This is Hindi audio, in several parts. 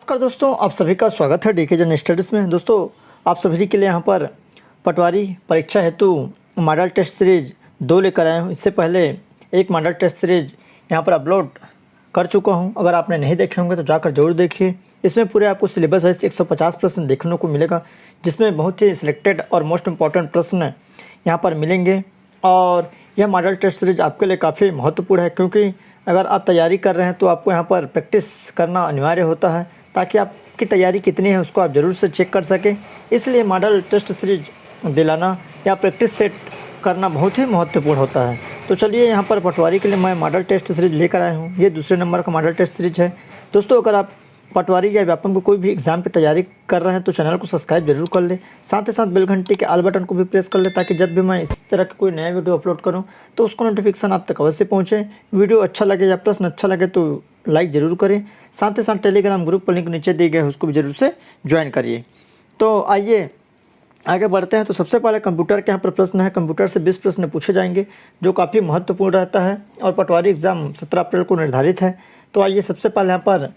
नमस्कार दोस्तों, आप सभी का स्वागत है डीके जन स्टडीज़ में। दोस्तों, आप सभी के लिए यहाँ पर पटवारी परीक्षा हेतु मॉडल टेस्ट सीरीज 2 लेकर आया हूँ। इससे पहले एक मॉडल टेस्ट सीरीज यहाँ पर अपलोड कर चुका हूँ। अगर आपने नहीं देखे होंगे तो जाकर जरूर देखिए। इसमें पूरे आपको सिलेबस वाइज 150 प्रश्न देखने को मिलेगा, जिसमें बहुत ही सिलेक्टेड और मोस्ट इम्पॉर्टेंट प्रश्न यहाँ पर मिलेंगे। और यह मॉडल टेस्ट सीरीज आपके लिए काफ़ी महत्वपूर्ण है, क्योंकि अगर आप तैयारी कर रहे हैं तो आपको यहाँ पर प्रैक्टिस करना अनिवार्य होता है, ताकि आपकी तैयारी कितनी है उसको आप ज़रूर से चेक कर सकें। इसलिए मॉडल टेस्ट सीरीज दिलाना या प्रैक्टिस सेट करना बहुत ही महत्वपूर्ण होता है। तो चलिए, यहाँ पर पटवारी के लिए मैं मॉडल टेस्ट सीरीज लेकर आया हूँ। ये दूसरे नंबर का मॉडल टेस्ट सीरीज है। दोस्तों, अगर आप पटवारी या व्यापम को कोई भी एग्ज़ाम की तैयारी कर रहे हैं तो चैनल को सब्सक्राइब जरूर कर ले। साथ ही साथ बेल घंटी के ऑल बटन को भी प्रेस कर ले, ताकि जब भी मैं इस तरह का कोई नया वीडियो अपलोड करूं तो उसका नोटिफिकेशन आप तक अवश्य पहुंचे। वीडियो अच्छा लगे या प्रश्न अच्छा लगे तो लाइक ज़रूर करें। साथ ही साथ टेलीग्राम ग्रुप पर लिंक नीचे दिए गए उसको भी ज़रूर से ज्वाइन करिए। तो आइए आगे बढ़ते हैं। तो सबसे पहले कंप्यूटर के यहाँ पर प्रश्न है। कंप्यूटर से 20 प्रश्न पूछे जाएंगे, जो काफ़ी महत्वपूर्ण रहता है, और पटवारी एग्ज़ाम 17 अप्रैल को निर्धारित है। तो आइए सबसे पहले यहाँ पर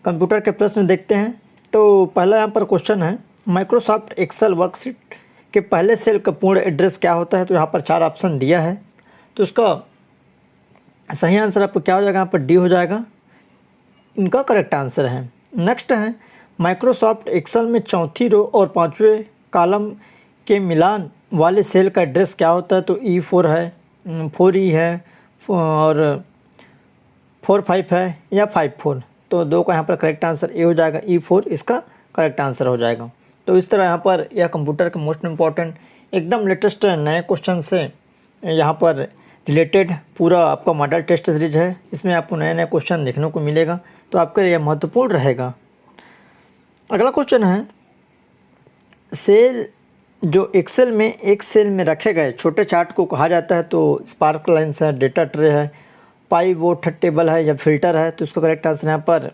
कंप्यूटर के प्रश्न देखते हैं। तो पहला यहाँ पर क्वेश्चन है, माइक्रोसॉफ्ट एक्सेल वर्कशीट के पहले सेल का पूर्ण एड्रेस क्या होता है। तो यहाँ पर 4 ऑप्शन दिया है, तो इसका सही आंसर आपको क्या हो जाएगा, यहाँ पर डी हो जाएगा, इनका करेक्ट आंसर है। नेक्स्ट है, माइक्रोसॉफ्ट एक्सेल में चौथी रो और 5वें कॉलम के मिलान वाले सेल का एड्रेस क्या होता है। तो E4 है, 4E है, और 45 है, या 54। तो 2 का यहाँ पर करेक्ट आंसर ए हो जाएगा, E4 इसका करेक्ट आंसर हो जाएगा। तो इस तरह यहाँ पर यह कंप्यूटर के मोस्ट इम्पॉर्टेंट एकदम लेटेस्ट नए क्वेश्चन से यहाँ पर रिलेटेड पूरा आपका मॉडल टेस्ट सीरीज है। इसमें आपको नए नए क्वेश्चन देखने को मिलेगा, तो आपके लिए महत्वपूर्ण रहेगा। अगला क्वेश्चन है, सेल जो एक्सेल में एक सेल में रखे गए छोटे चार्ट को कहा जाता है। तो स्पार्क लाइन्स है, डेटा ट्रे है, पाइवोट टेबल है, या फिल्टर है। तो इसका करेक्ट आंसर यहाँ पर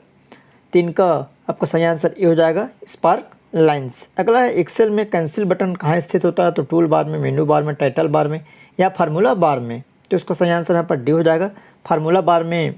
3 का आपका सही आंसर ए हो जाएगा, स्पार्क लाइन्स। अगला है, एक्सेल में कैंसिल बटन कहाँ स्थित होता है। तो टूल बार में, मेनू बार में, टाइटल बार में, या फार्मूला बार में। तो इसका सही आंसर यहाँ पर डी हो जाएगा, फार्मूला बार में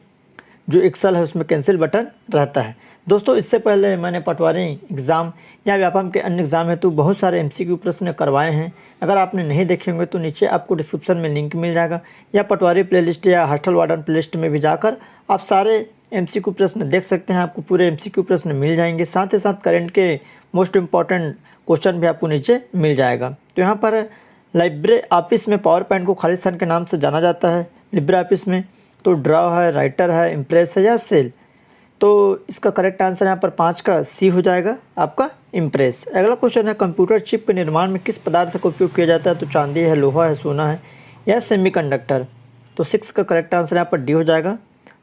जो एक्सेल है उसमें कैंसिल बटन रहता है। दोस्तों, इससे पहले मैंने पटवारी एग्ज़ाम या व्यापम के अन्य एग्ज़ाम हेतु बहुत सारे MCQ प्रश्न करवाए हैं। अगर आपने नहीं देखे होंगे तो नीचे आपको डिस्क्रिप्शन में लिंक मिल जाएगा, या पटवारी प्लेलिस्ट या हॉस्टल वार्डन प्लेलिस्ट में भी जाकर आप सारे MCQ प्रश्न देख सकते हैं। आपको पूरे MCQ प्रश्न मिल जाएंगे। साथ ही साथ करंट के मोस्ट इम्पॉर्टेंट क्वेश्चन भी आपको नीचे मिल जाएगा। तो यहाँ पर लिब्रे ऑफिस में पावर पॉइंट को खाली स्थान के नाम से जाना जाता है। लिब्रे ऑफिस में तो ड्रॉ है, राइटर है, इम्प्रेस है, या सेल। तो इसका करेक्ट आंसर यहाँ पर 5 का सी हो जाएगा, आपका इम्प्रेस। अगला क्वेश्चन है, कंप्यूटर चिप के निर्माण में किस पदार्थ का उपयोग किया जाता है। तो चांदी है, लोहा है, सोना है, या सेमीकंडक्टर। तो 6 का करेक्ट आंसर यहाँ पर डी हो जाएगा,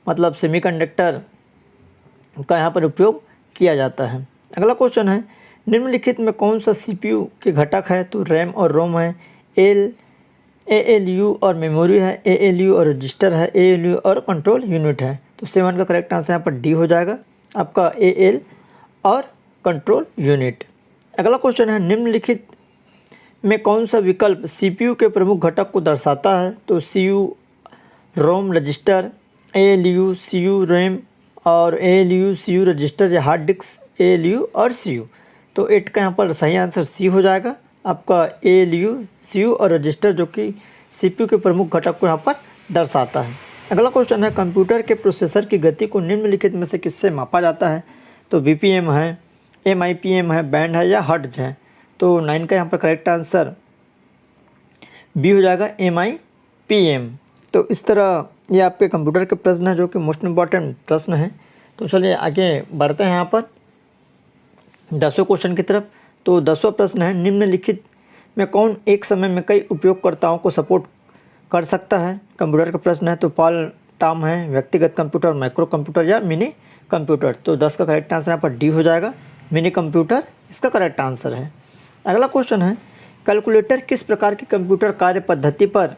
मतलब सेमीकंडक्टर का यहाँ पर उपयोग किया जाता है। अगला क्वेश्चन है, निम्नलिखित में कौन सा CPU के घटक है। तो रैम और रोम है, ALU और मेमोरी है, ALU और रजिस्टर है, ALU और कंट्रोल यूनिट है। तो 7 का करेक्ट आंसर यहाँ पर डी हो जाएगा, आपका AL और कंट्रोल यूनिट। अगला क्वेश्चन है, निम्नलिखित में कौन सा विकल्प CPU के प्रमुख घटक को दर्शाता है। तो CU रोम रजिस्टर, ALU CU रैम, और ALU CU रजिस्टर, या हार्ड डिस्क ALU और CU। तो 8 का यहाँ पर सही आंसर सी हो जाएगा, आपका ALU CU और रजिस्टर, जो कि CPU के प्रमुख घटक को यहाँ पर दर्शाता है। अगला क्वेश्चन है, कंप्यूटर के प्रोसेसर की गति को निम्नलिखित में से किससे मापा जाता है। तो BPM है, MIPM है, बैंड है, या हर्ट्ज है। तो 9 का यहाँ पर करेक्ट आंसर बी हो जाएगा, MIPM। तो इस तरह ये आपके कंप्यूटर के प्रश्न है, जो कि मोस्ट इम्पॉर्टेंट प्रश्न है। तो चलिए आगे बढ़ते हैं यहाँ पर 10वें क्वेश्चन की तरफ। तो 10वां प्रश्न है, निम्नलिखित में कौन एक समय में कई उपयोगकर्ताओं को सपोर्ट कर सकता है। कंप्यूटर का प्रश्न है। तो पॉल टॉम है, व्यक्तिगत कंप्यूटर, माइक्रो कंप्यूटर, या मिनी कंप्यूटर। तो 10 का करेक्ट आंसर यहाँ पर डी हो जाएगा, मिनी कंप्यूटर इसका करेक्ट आंसर है। अगला क्वेश्चन है, कैलकुलेटर किस प्रकार की कंप्यूटर कार्य पद्धति पर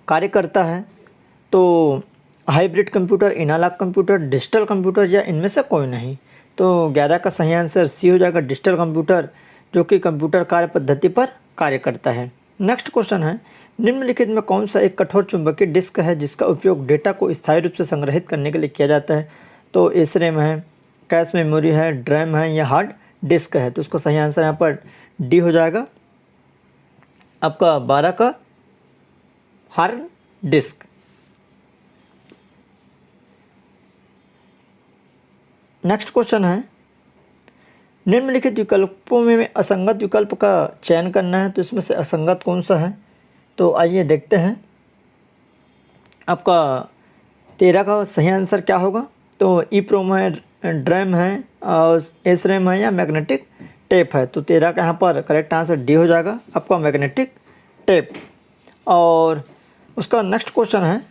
कार्य करता है। तो hybrid computer, analogue computer, digital computer, या इनमें से कोई नहीं। तो 11 का सही आंसर सी हो जाएगा, डिजिटल कंप्यूटर, जो कि कंप्यूटर कार्य पद्धति पर कार्य करता है। नेक्स्ट क्वेश्चन है, निम्नलिखित में कौन सा एक कठोर चुंबकीय डिस्क है जिसका उपयोग डेटा को स्थायी रूप से संग्रहित करने के लिए किया जाता है। तो SRAM है, कैश मेमोरी है, ड्रैम है या हार्ड डिस्क है। तो उसका सही आंसर यहाँ पर डी हो जाएगा आपका 12 का हार्ड डिस्क। नेक्स्ट क्वेश्चन है, निम्नलिखित विकल्पों में असंगत विकल्प का चयन करना है, तो इसमें से असंगत कौन सा है। तो आइए देखते हैं आपका 13 का सही आंसर क्या होगा। तो ई प्रोम है, ड्रैम है और एस रैम है या मैग्नेटिक टेप है। तो 13 का यहाँ पर करेक्ट आंसर डी हो जाएगा आपका मैग्नेटिक टेप। और उसका नेक्स्ट क्वेश्चन है,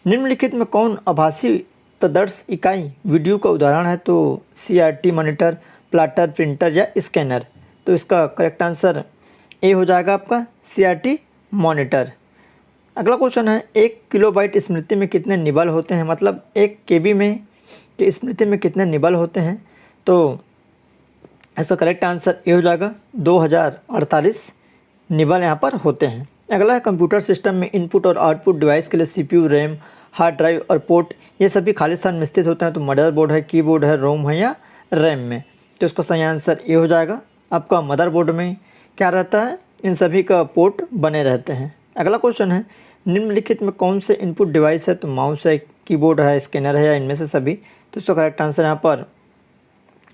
निम्नलिखित में कौन आभासी प्रदर्श इकाई वीडियो का उदाहरण है। तो CRT मॉनिटर, प्लाटर, प्रिंटर या स्कैनर। तो इसका करेक्ट आंसर ए हो जाएगा आपका CRT मॉनिटर। अगला क्वेश्चन है, 1 किलोबाइट स्मृति में कितने निबल होते हैं, मतलब 1 KB में की स्मृति में कितने निबल होते हैं। तो इसका करेक्ट आंसर ए हो जाएगा 2048 निबल यहाँ पर होते हैं। अगला है, कंप्यूटर सिस्टम में इनपुट और आउटपुट डिवाइस के लिए CPU, रैम, हार्ड ड्राइव और पोर्ट ये सभी खाली स्थान में स्थित होते हैं। तो मदरबोर्ड है, कीबोर्ड है, रोम है या रैम में। तो इसका सही आंसर ए हो जाएगा आपका मदरबोर्ड में क्या रहता है, इन सभी का पोर्ट बने रहते हैं। अगला क्वेश्चन है, निम्नलिखित में कौन से इनपुट डिवाइस है। तो माउस है, कीबोर्ड है, स्कैनर है या इनमें से सभी। तो इसका करेक्ट आंसर यहाँ पर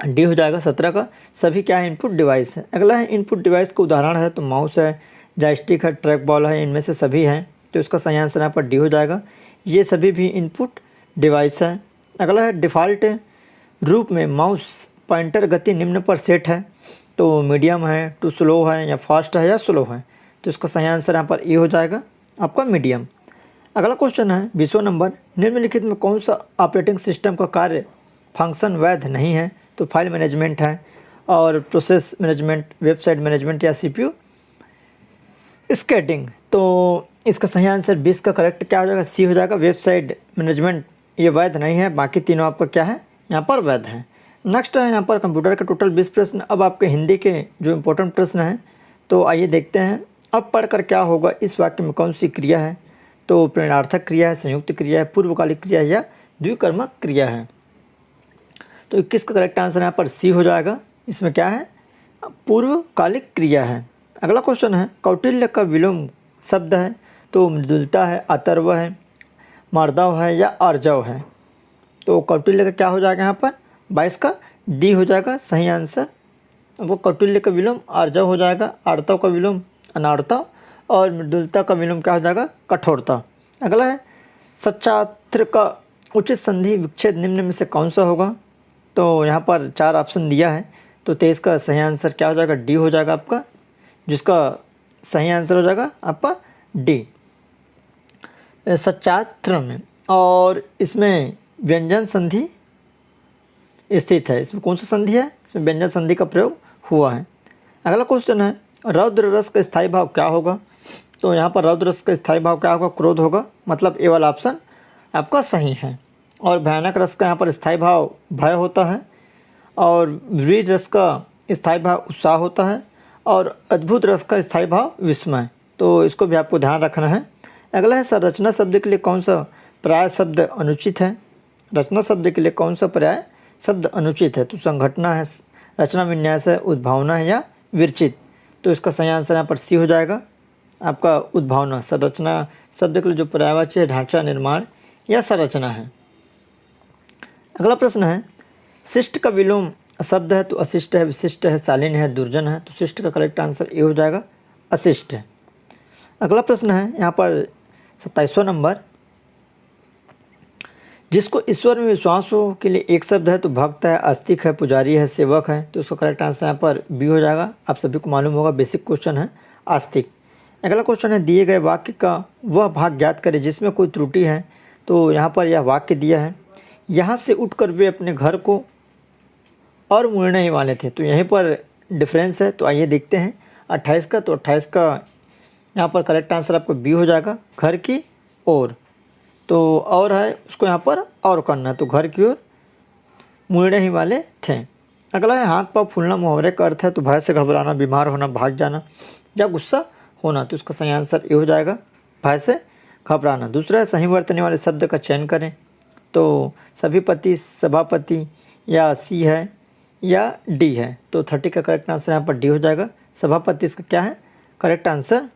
डी हो जाएगा 17 का सभी क्या है इनपुट डिवाइस है। अगला है, इनपुट डिवाइस का उदाहरण है। तो माउस है, जॉयस्टिक है, ट्रैक बॉल है, इनमें से सभी हैं। तो इसका सही आंसर यहाँ पर डी हो जाएगा, ये सभी भी इनपुट डिवाइस है। अगला है, डिफ़ॉल्ट रूप में माउस पॉइंटर गति निम्न पर सेट है। तो मीडियम है, टू स्लो है या फास्ट है या स्लो है। तो इसका सही आंसर यहाँ पर ए हो जाएगा आपका मीडियम। अगला क्वेश्चन है 20वां नंबर, निम्नलिखित में कौन सा ऑपरेटिंग सिस्टम का कार्य फंक्शन वैध नहीं है। तो फाइल मैनेजमेंट है और प्रोसेस मैनेजमेंट, वेबसाइट मैनेजमेंट या CPU स्केटिंग। तो इसका सही आंसर 20 का करेक्ट क्या हो जाएगा, सी हो जाएगा वेबसाइट मैनेजमेंट ये वैध नहीं है, बाकी तीनों आपका क्या है यहाँ पर वैध है। नेक्स्ट है यहाँ पर कंप्यूटर के टोटल 20 प्रश्न। अब आपके हिंदी के जो इम्पोर्टेंट प्रश्न हैं तो आइए देखते हैं। अब पढ़कर क्या होगा, इस वाक्य में कौन सी क्रिया है। तो प्रेरणार्थक क्रिया है, संयुक्त क्रिया है, पूर्वकालिक क्रिया है या द्विकर्मक क्रिया है। तो 21 का करेक्ट आंसर यहाँ पर सी हो जाएगा, इसमें क्या है पूर्वकालिक क्रिया है। अगला क्वेश्चन है, कौटिल्य का विलोम शब्द है। तो मृदुलता है, अतर्व है, मार्दव है या आर्जव है। तो कौटिल्य का क्या हो जाएगा यहाँ पर 22 का डी हो जाएगा सही आंसर। वो कौटिल्य का विलोम आर्जव हो जाएगा, आर्तव का विलोम अनार्तव और मृदुलता का विलोम क्या हो जाएगा कठोरता। अगला है, सच्छात्र का उचित संधि विच्छेद निम्न में से कौन सा होगा। तो यहाँ पर 4 ऑप्शन दिया है। तो 23 का सही आंसर क्या हो जाएगा डी हो जाएगा आपका, जिसका सही आंसर हो जाएगा आपका डी सच्छात्र में। और इसमें व्यंजन संधि स्थित है। इसमें कौन सा संधि है, इसमें व्यंजन संधि का प्रयोग हुआ है। अगला क्वेश्चन है, रौद्र रस का स्थायी भाव क्या होगा। तो यहाँ पर रौद्र रस का स्थायी भाव क्या होगा, क्रोध होगा, मतलब ए वाला ऑप्शन आपका सही है। और भयानक रस का यहाँ पर स्थायी भाव भय होता है। और वीर रस का स्थायी भाव उत्साह होता है। और अद्भुत रस का स्थायी भाव विस्मय। तो इसको भी आपको ध्यान रखना है। अगला है, संरचना शब्द के लिए कौन सा पर्याय शब्द अनुचित है। रचना शब्द के लिए कौन सा पर्याय शब्द अनुचित है। तो संघटना है, रचना विन्यास है, उद्भावना है या विरचित। तो इसका सही आंसर यहाँ पर सी हो जाएगा आपका उद्भावना। संरचना शब्द के लिए जो पर्यायवाची है ढांचा, निर्माण या संरचना है। अगला प्रश्न है, शिष्ट का विलोम शब्द है। तो अशिष्ट है, विशिष्ट है, शालीन है, दुर्जन है। तो शिष्ट का करेक्ट आंसर ए हो जाएगा अशिष्ट है। अगला प्रश्न है यहाँ पर 27वां नंबर, जिसको ईश्वर में विश्वास हो के लिए एक शब्द है। तो भक्त है, आस्तिक है, पुजारी है, सेवक है। तो उसका करेक्ट आंसर यहाँ पर बी हो जाएगा। आप सभी को मालूम होगा बेसिक क्वेश्चन है आस्तिक। अगला क्वेश्चन है, दिए गए वाक्य का वह भाग ज्ञात करें जिसमें कोई त्रुटि है। तो यहाँ पर यह वाक्य दिया है, यहाँ से उठकर वे अपने घर को और मुड़ने ही वाले थे। तो यहीं पर डिफरेंस है। तो आइए देखते हैं 28 का। तो 28 का यहाँ पर करेक्ट आंसर आपको बी हो जाएगा, घर की ओर। तो और है उसको यहाँ पर और करना, तो घर की ओर मुड़ने ही वाले थे। अगला है, हाथ पाँव फूलना मुहावरे का अर्थ है। तो भय से घबराना, बीमार होना, भाग जाना या गुस्सा होना। तो इसका सही आंसर ये हो जाएगा भय से घबराना। दूसरा है, सही वर्तने वाले शब्द का चयन करें। तो सभी पति, सभापति या सी है या डी है। तो 30 का करेक्ट आंसर यहाँ पर डी हो जाएगा। सभापति इसका क्या है, करेक्ट आंसर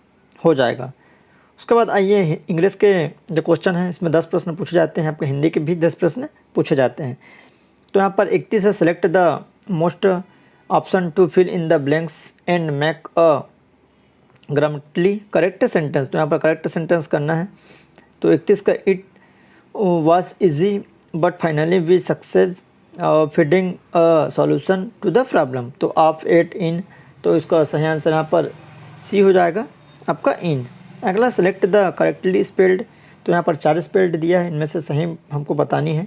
हो जाएगा। उसके बाद आइए इंग्लिश के जो क्वेश्चन हैं इसमें 10 प्रश्न पूछे जाते हैं, आपके हिंदी के भी 10 प्रश्न पूछे जाते हैं। तो यहाँ पर 31 है, select the most option to fill in the blanks and make a grammatically correct sentence. तो यहाँ पर करेक्ट सेंटेंस करना है। तो 31 का it was easy but finally we success feeding a solution to the problem. तो ऑफ एट इन, तो इसका सही आंसर यहाँ पर सी हो जाएगा आपका इन। अगला सेलेक्ट द करेक्टली स्पेल्ड। तो यहाँ पर 4 स्पेल्ड दिया है, इनमें से सही हमको बतानी है।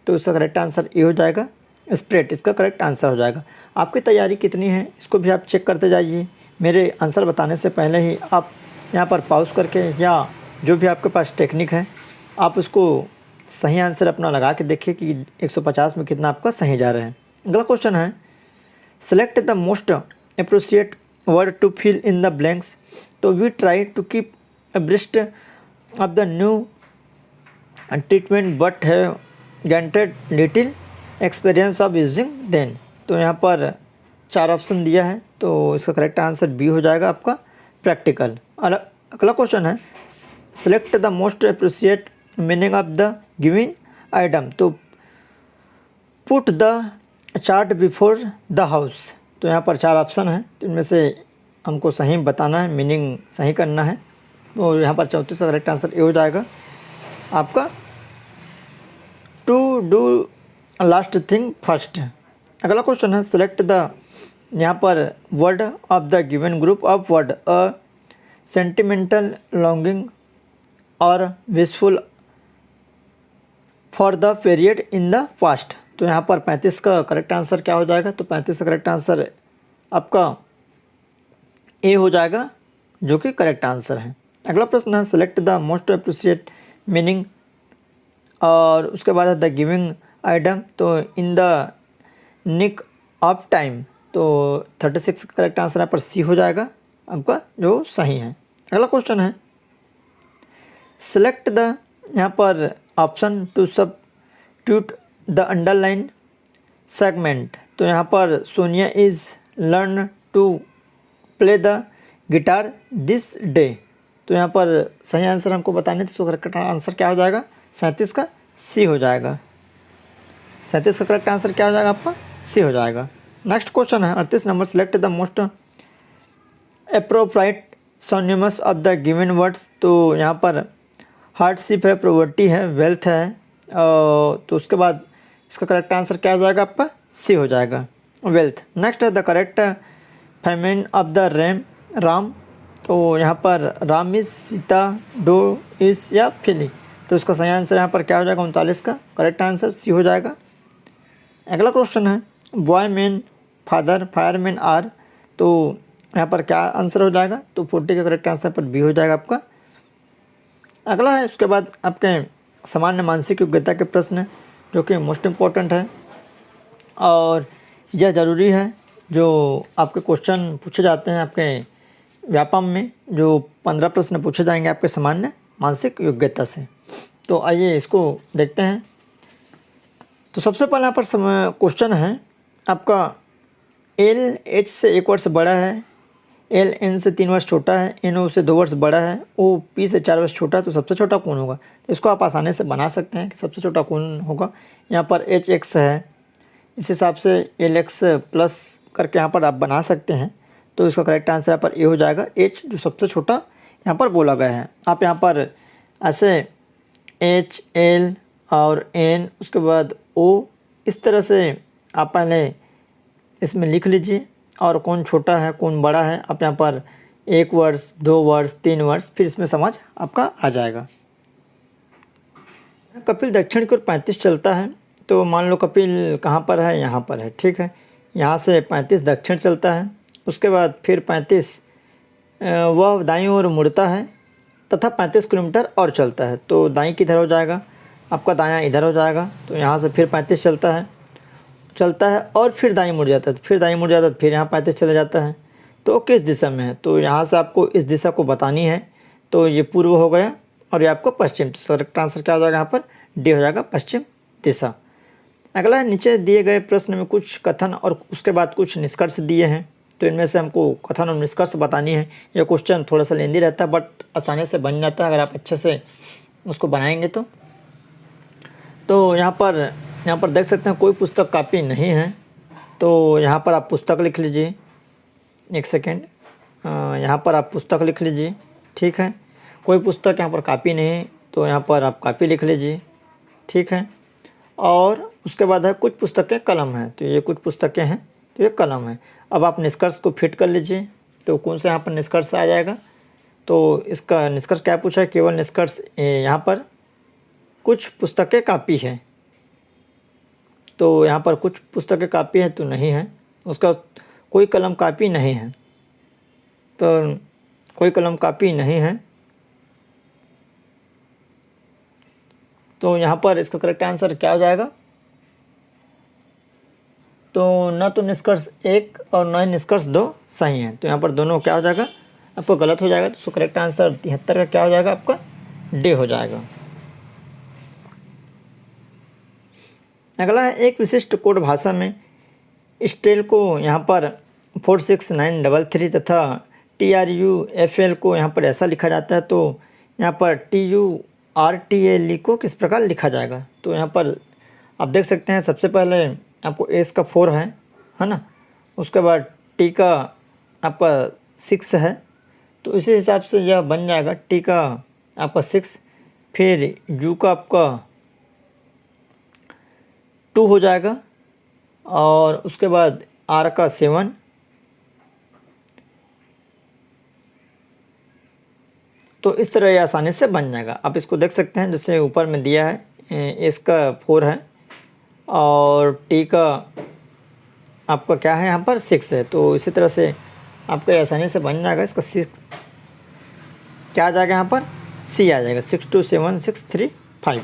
तो इसका करेक्ट आंसर ए हो जाएगा। स्प्रेड इसका करेक्ट आंसर हो जाएगा। आपकी तैयारी कितनी है इसको भी आप चेक करते जाइए। मेरे आंसर बताने से पहले ही आप यहाँ पर पॉज करके या जो भी आपके पास टेक्निक है आप उसको सही आंसर अपना लगा के देखिए कि 150 में कितना आपका सही जा रहा है। अगला क्वेश्चन है, select the most appropriate word to fill in the blanks. तो we try to keep abreast of the new treatment but have gained little experience of using then. तो यहाँ पर 4 ऑप्शन दिया है, तो इसका करेक्ट आंसर बी हो जाएगा आपका प्रैक्टिकल। अगला क्वेश्चन है, select the most appropriate meaning of the given item. तो put the chart before the house. तो यहाँ पर 4 ऑप्शन है, तो इनमें से हमको सही बताना है, मीनिंग सही करना है। तो यहाँ पर 34 का करेक्ट आंसर ए हो जाएगा आपका to do last thing first. अगला क्वेश्चन है, सेलेक्ट द यहाँ पर word of the given group of word a sentimental longing और wishful for the period in the past. तो यहाँ पर 35 का करेक्ट आंसर क्या हो जाएगा, तो 35 का करेक्ट आंसर आपका ए हो जाएगा जो कि करेक्ट आंसर है। अगला प्रश्न है, select the most appropriate meaning और उसके बाद है द गिविंग आइटम। तो in the nick of time. तो 36 का करेक्ट आंसर यहाँ पर सी हो जाएगा आपका जो सही है। अगला क्वेश्चन है, सेलेक्ट द यहाँ पर option to substitute the underline segment. तो यहाँ पर Sonia is learn to play the guitar this day. तो यहाँ पर सही आंसर हमको बताने थे, तो करेक्ट आंसर क्या हो जाएगा, 37 का सी हो जाएगा। 37 का करेक्ट आंसर क्या हो जाएगा आपका सी हो जाएगा। नेक्स्ट क्वेश्चन है 38 number, select the most appropriate synonyms of the given words. तो यहाँ पर हार्डशिप है, प्रॉवर्टी है, वेल्थ है, तो उसके बाद इसका करेक्ट आंसर क्या हो जाएगा आपका सी हो जाएगा वेल्थ। नेक्स्ट है the correct feminine of the ram. तो यहाँ पर ram is Sita, doe is या फिली। तो इसका सही आंसर यहाँ पर क्या हो जाएगा 39 का करेक्ट आंसर सी हो जाएगा। अगला क्वेश्चन है, boy man father fireman are. तो यहाँ पर क्या आंसर हो जाएगा, तो 40 का करेक्ट आंसर पर बी हो जाएगा आपका। अगला है उसके बाद आपके सामान्य मानसिक योग्यता के प्रश्न जो कि मोस्ट इम्पोर्टेंट है और यह ज़रूरी है। जो आपके क्वेश्चन पूछे जाते हैं आपके व्यापम में, जो 15 प्रश्न पूछे जाएंगे आपके सामान्य मानसिक योग्यता से। तो आइए इसको देखते हैं। तो सबसे पहले यहाँ पर क्वेश्चन है आपका, एल एच से 1 वर्ष बड़ा है, एल एन से 3 वर्ष छोटा है, एन ओ से 2 वर्ष बड़ा है, ओ पी से 4 वर्ष छोटा है, तो सबसे छोटा कौन होगा। तो इसको आप आसानी से बना सकते हैं कि सबसे छोटा कौन होगा। यहाँ पर एच एक्स है, इस हिसाब से एल एक्स प्लस करके यहाँ पर आप बना सकते हैं। तो इसका करेक्ट आंसर यहाँ पर ए हो जाएगा, एच जो सबसे छोटा यहाँ पर बोला गया है। आप यहाँ पर ऐसे एच एल और एन उसके बाद ओ इस तरह से आप पहले इसमें लिख लीजिए और कौन छोटा है कौन बड़ा है आप यहाँ पर 1 वर्ष 2 वर्ष 3 वर्ष फिर इसमें समझ आपका आ जाएगा। कपिल दक्षिण की ओर 35 चलता है। तो मान लो कपिल कहाँ पर है, यहाँ पर है, ठीक है। यहाँ से 35 दक्षिण चलता है, उसके बाद फिर 35 वह दाईं ओर मुड़ता है तथा 35 किलोमीटर और चलता है। तो दाईं किधर हो जाएगा, आपका दायां इधर हो जाएगा। तो यहाँ से फिर 35 चलता है और फिर दाईं मुड़ जाता है, तो फिर दाईं मुड़ जाता है, फिर यहाँ 35 चला जाता है। तो किस दिशा में है, तो यहाँ से आपको इस दिशा को बतानी है। तो ये पूर्व हो करें और ये आपको पश्चिम। तो करेक्ट आंसर क्या हो जाएगा यहाँ पर डी हो जाएगा, पश्चिम दिशा। अगला है, नीचे दिए गए प्रश्न में कुछ कथन और उसके बाद कुछ निष्कर्ष दिए हैं, तो इनमें से हमको कथन और निष्कर्ष बतानी है। यह क्वेश्चन थोड़ा सा लेंदी रहता है बट आसानी से बन जाता है अगर आप अच्छे से उसको बनाएंगे तो यहाँ पर देख सकते हैं कोई पुस्तक कापी नहीं है, तो यहाँ पर आप पुस्तक लिख लीजिए। एक सेकेंड, यहाँ पर आप पुस्तक लिख लीजिए, ठीक है। कोई पुस्तक यहाँ पर कापी नहीं, तो यहाँ पर आप कापी लिख लीजिए, ठीक है। और उसके बाद है कुछ पुस्तकें कलम हैं, तो ये कुछ पुस्तकें हैं, तो ये कलम है। अब आप निष्कर्ष को फिट कर लीजिए, तो कौन सा यहाँ पर निष्कर्ष आ जाएगा, तो इसका निष्कर्ष क्या पूछा है, केवल निष्कर्ष यहाँ पर कुछ पुस्तकें कापी है, तो यहाँ पर कुछ पुस्तकें कापी है तो नहीं है। उसका कोई कलम कापी नहीं है, तो कोई कलम कापी नहीं है, तो यहाँ पर इसका करेक्ट आंसर क्या हो जाएगा, तो न तो निष्कर्ष 1 और न ही निष्कर्ष 2 सही है, तो यहाँ पर दोनों क्या हो जाएगा, आपको गलत हो जाएगा। तो करेक्ट आंसर 73 का क्या हो जाएगा, आपका डी हो जाएगा। अगला है, एक विशिष्ट कोड भाषा में स्टेल को यहाँ पर 46933 तथा TRUFL को यहाँ पर ऐसा लिखा जाता है, तो यहाँ पर TURTL को किस प्रकार लिखा जाएगा। तो यहाँ पर आप देख सकते हैं, सबसे पहले आपको एस का 4 है ना, उसके बाद टी का आपका 6 है, तो इसी हिसाब से यह बन जाएगा टी का आपका 6, फिर यू का आपका 2 हो जाएगा, और उसके बाद आर का 7, तो इस तरह ये आसानी से बन जाएगा। आप इसको देख सकते हैं, जैसे ऊपर में दिया है एस का 4 है और टी का आपका क्या है यहाँ पर 6 है, तो इसी तरह से आपका आसानी से बन जाएगा। इसका 6 क्या आ जाएगा, यहाँ पर सी आ जाएगा, 627635।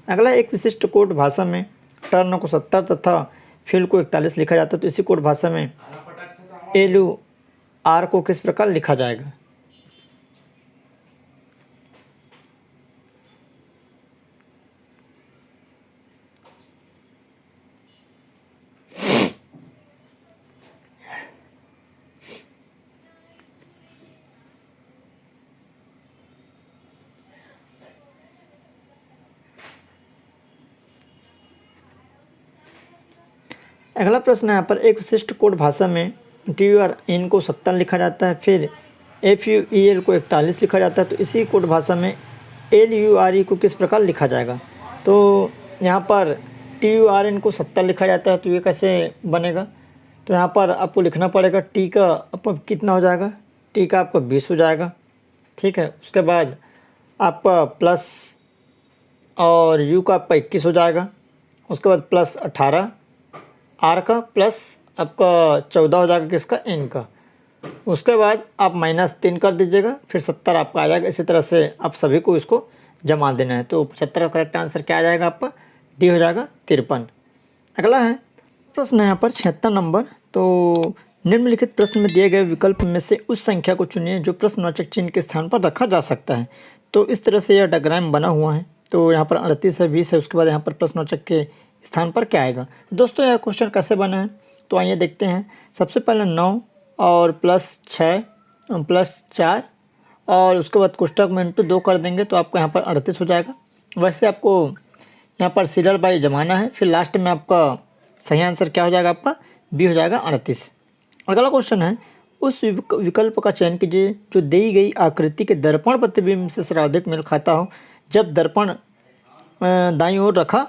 अगला, एक विशिष्ट कोड भाषा में टर्न को 70 तथा फील्ड को 41 लिखा जाता है, तो इसी कोड भाषा में LUR को किस प्रकार लिखा जाएगा। अगला प्रश्न है यहाँ पर, एक विशिष्ट कोड भाषा में TURN को 70 लिखा जाता है, फिर FUEL को 41 लिखा जाता है, तो इसी कोड भाषा में LURE को किस प्रकार लिखा जाएगा। तो यहाँ पर TURN को 70 लिखा जाता है, तो ये कैसे बनेगा, तो यहाँ पर आपको लिखना पड़ेगा टी का आपका कितना हो जाएगा, टी का आपका 20 हो जाएगा, ठीक है। उसके बाद आपका प्लस और यू का आपका 21 हो जाएगा, उसके बाद प्लस 18 आर का, प्लस आपका 14 हो जाएगा किसका, एन का। उसके बाद आप -3 कर दीजिएगा, फिर 70 आपका आ जाएगा। इसी तरह से आप सभी को इसको जमा देना है, तो 75 का करेक्ट आंसर क्या आ जाएगा, आपका डी हो जाएगा 53। अगला है प्रश्न है यहाँ पर 76 नंबर, तो निम्नलिखित प्रश्न में दिए गए विकल्प में से उस संख्या को चुनिए जो प्रश्नवाचक चिन्ह के स्थान पर रखा जा सकता है। तो इस तरह से यह डायग्राम बना हुआ है, तो यहाँ पर 38 है, 20 है, उसके बाद यहाँ पर प्रश्नवाचक के स्थान पर क्या आएगा। दोस्तों यह क्वेश्चन कैसे बना है, तो आइए देखते हैं। सबसे पहले 9 और प्लस 6 प्लस 4 और उसके बाद कोष्टक में इंटू 2 कर देंगे, तो आपको यहाँ पर 38 हो जाएगा। वैसे आपको यहाँ पर सीरियल बाई जमाना है, फिर लास्ट में आपका सही आंसर क्या हो जाएगा, आपका बी हो जाएगा 38। अगला क्वेश्चन है, उस विकल्प का चयन कीजिए जो दी गई आकृति के दर्पण प्रतिबिंब से सर्वाधिक मेल खाता हो जब दर्पण दाईं ओर रखा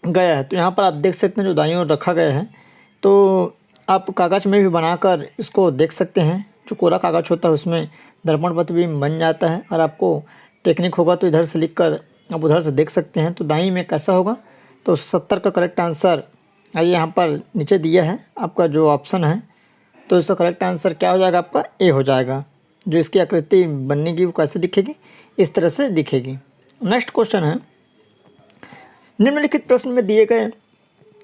गया है। तो यहाँ पर आप देख सकते हैं जो दाईं ओर रखा गया है, तो आप कागज़ में भी बनाकर इसको देख सकते हैं। जो कोरा कागज़ होता है उसमें दर्पण प्रतिबिंब बन जाता है, और आपको टेक्निक होगा तो इधर से लिखकर आप उधर से देख सकते हैं। तो दाईं में कैसा होगा, तो 70 का करेक्ट आंसर आइए यहाँ पर नीचे दिया है आपका जो ऑप्शन है, तो इसका करेक्ट आंसर क्या हो जाएगा, आपका ए हो जाएगा। जो इसकी आकृति बनने की वो कैसे दिखेगी, इस तरह से दिखेगी। नेक्स्ट क्वेश्चन है, निम्नलिखित प्रश्न में दिए गए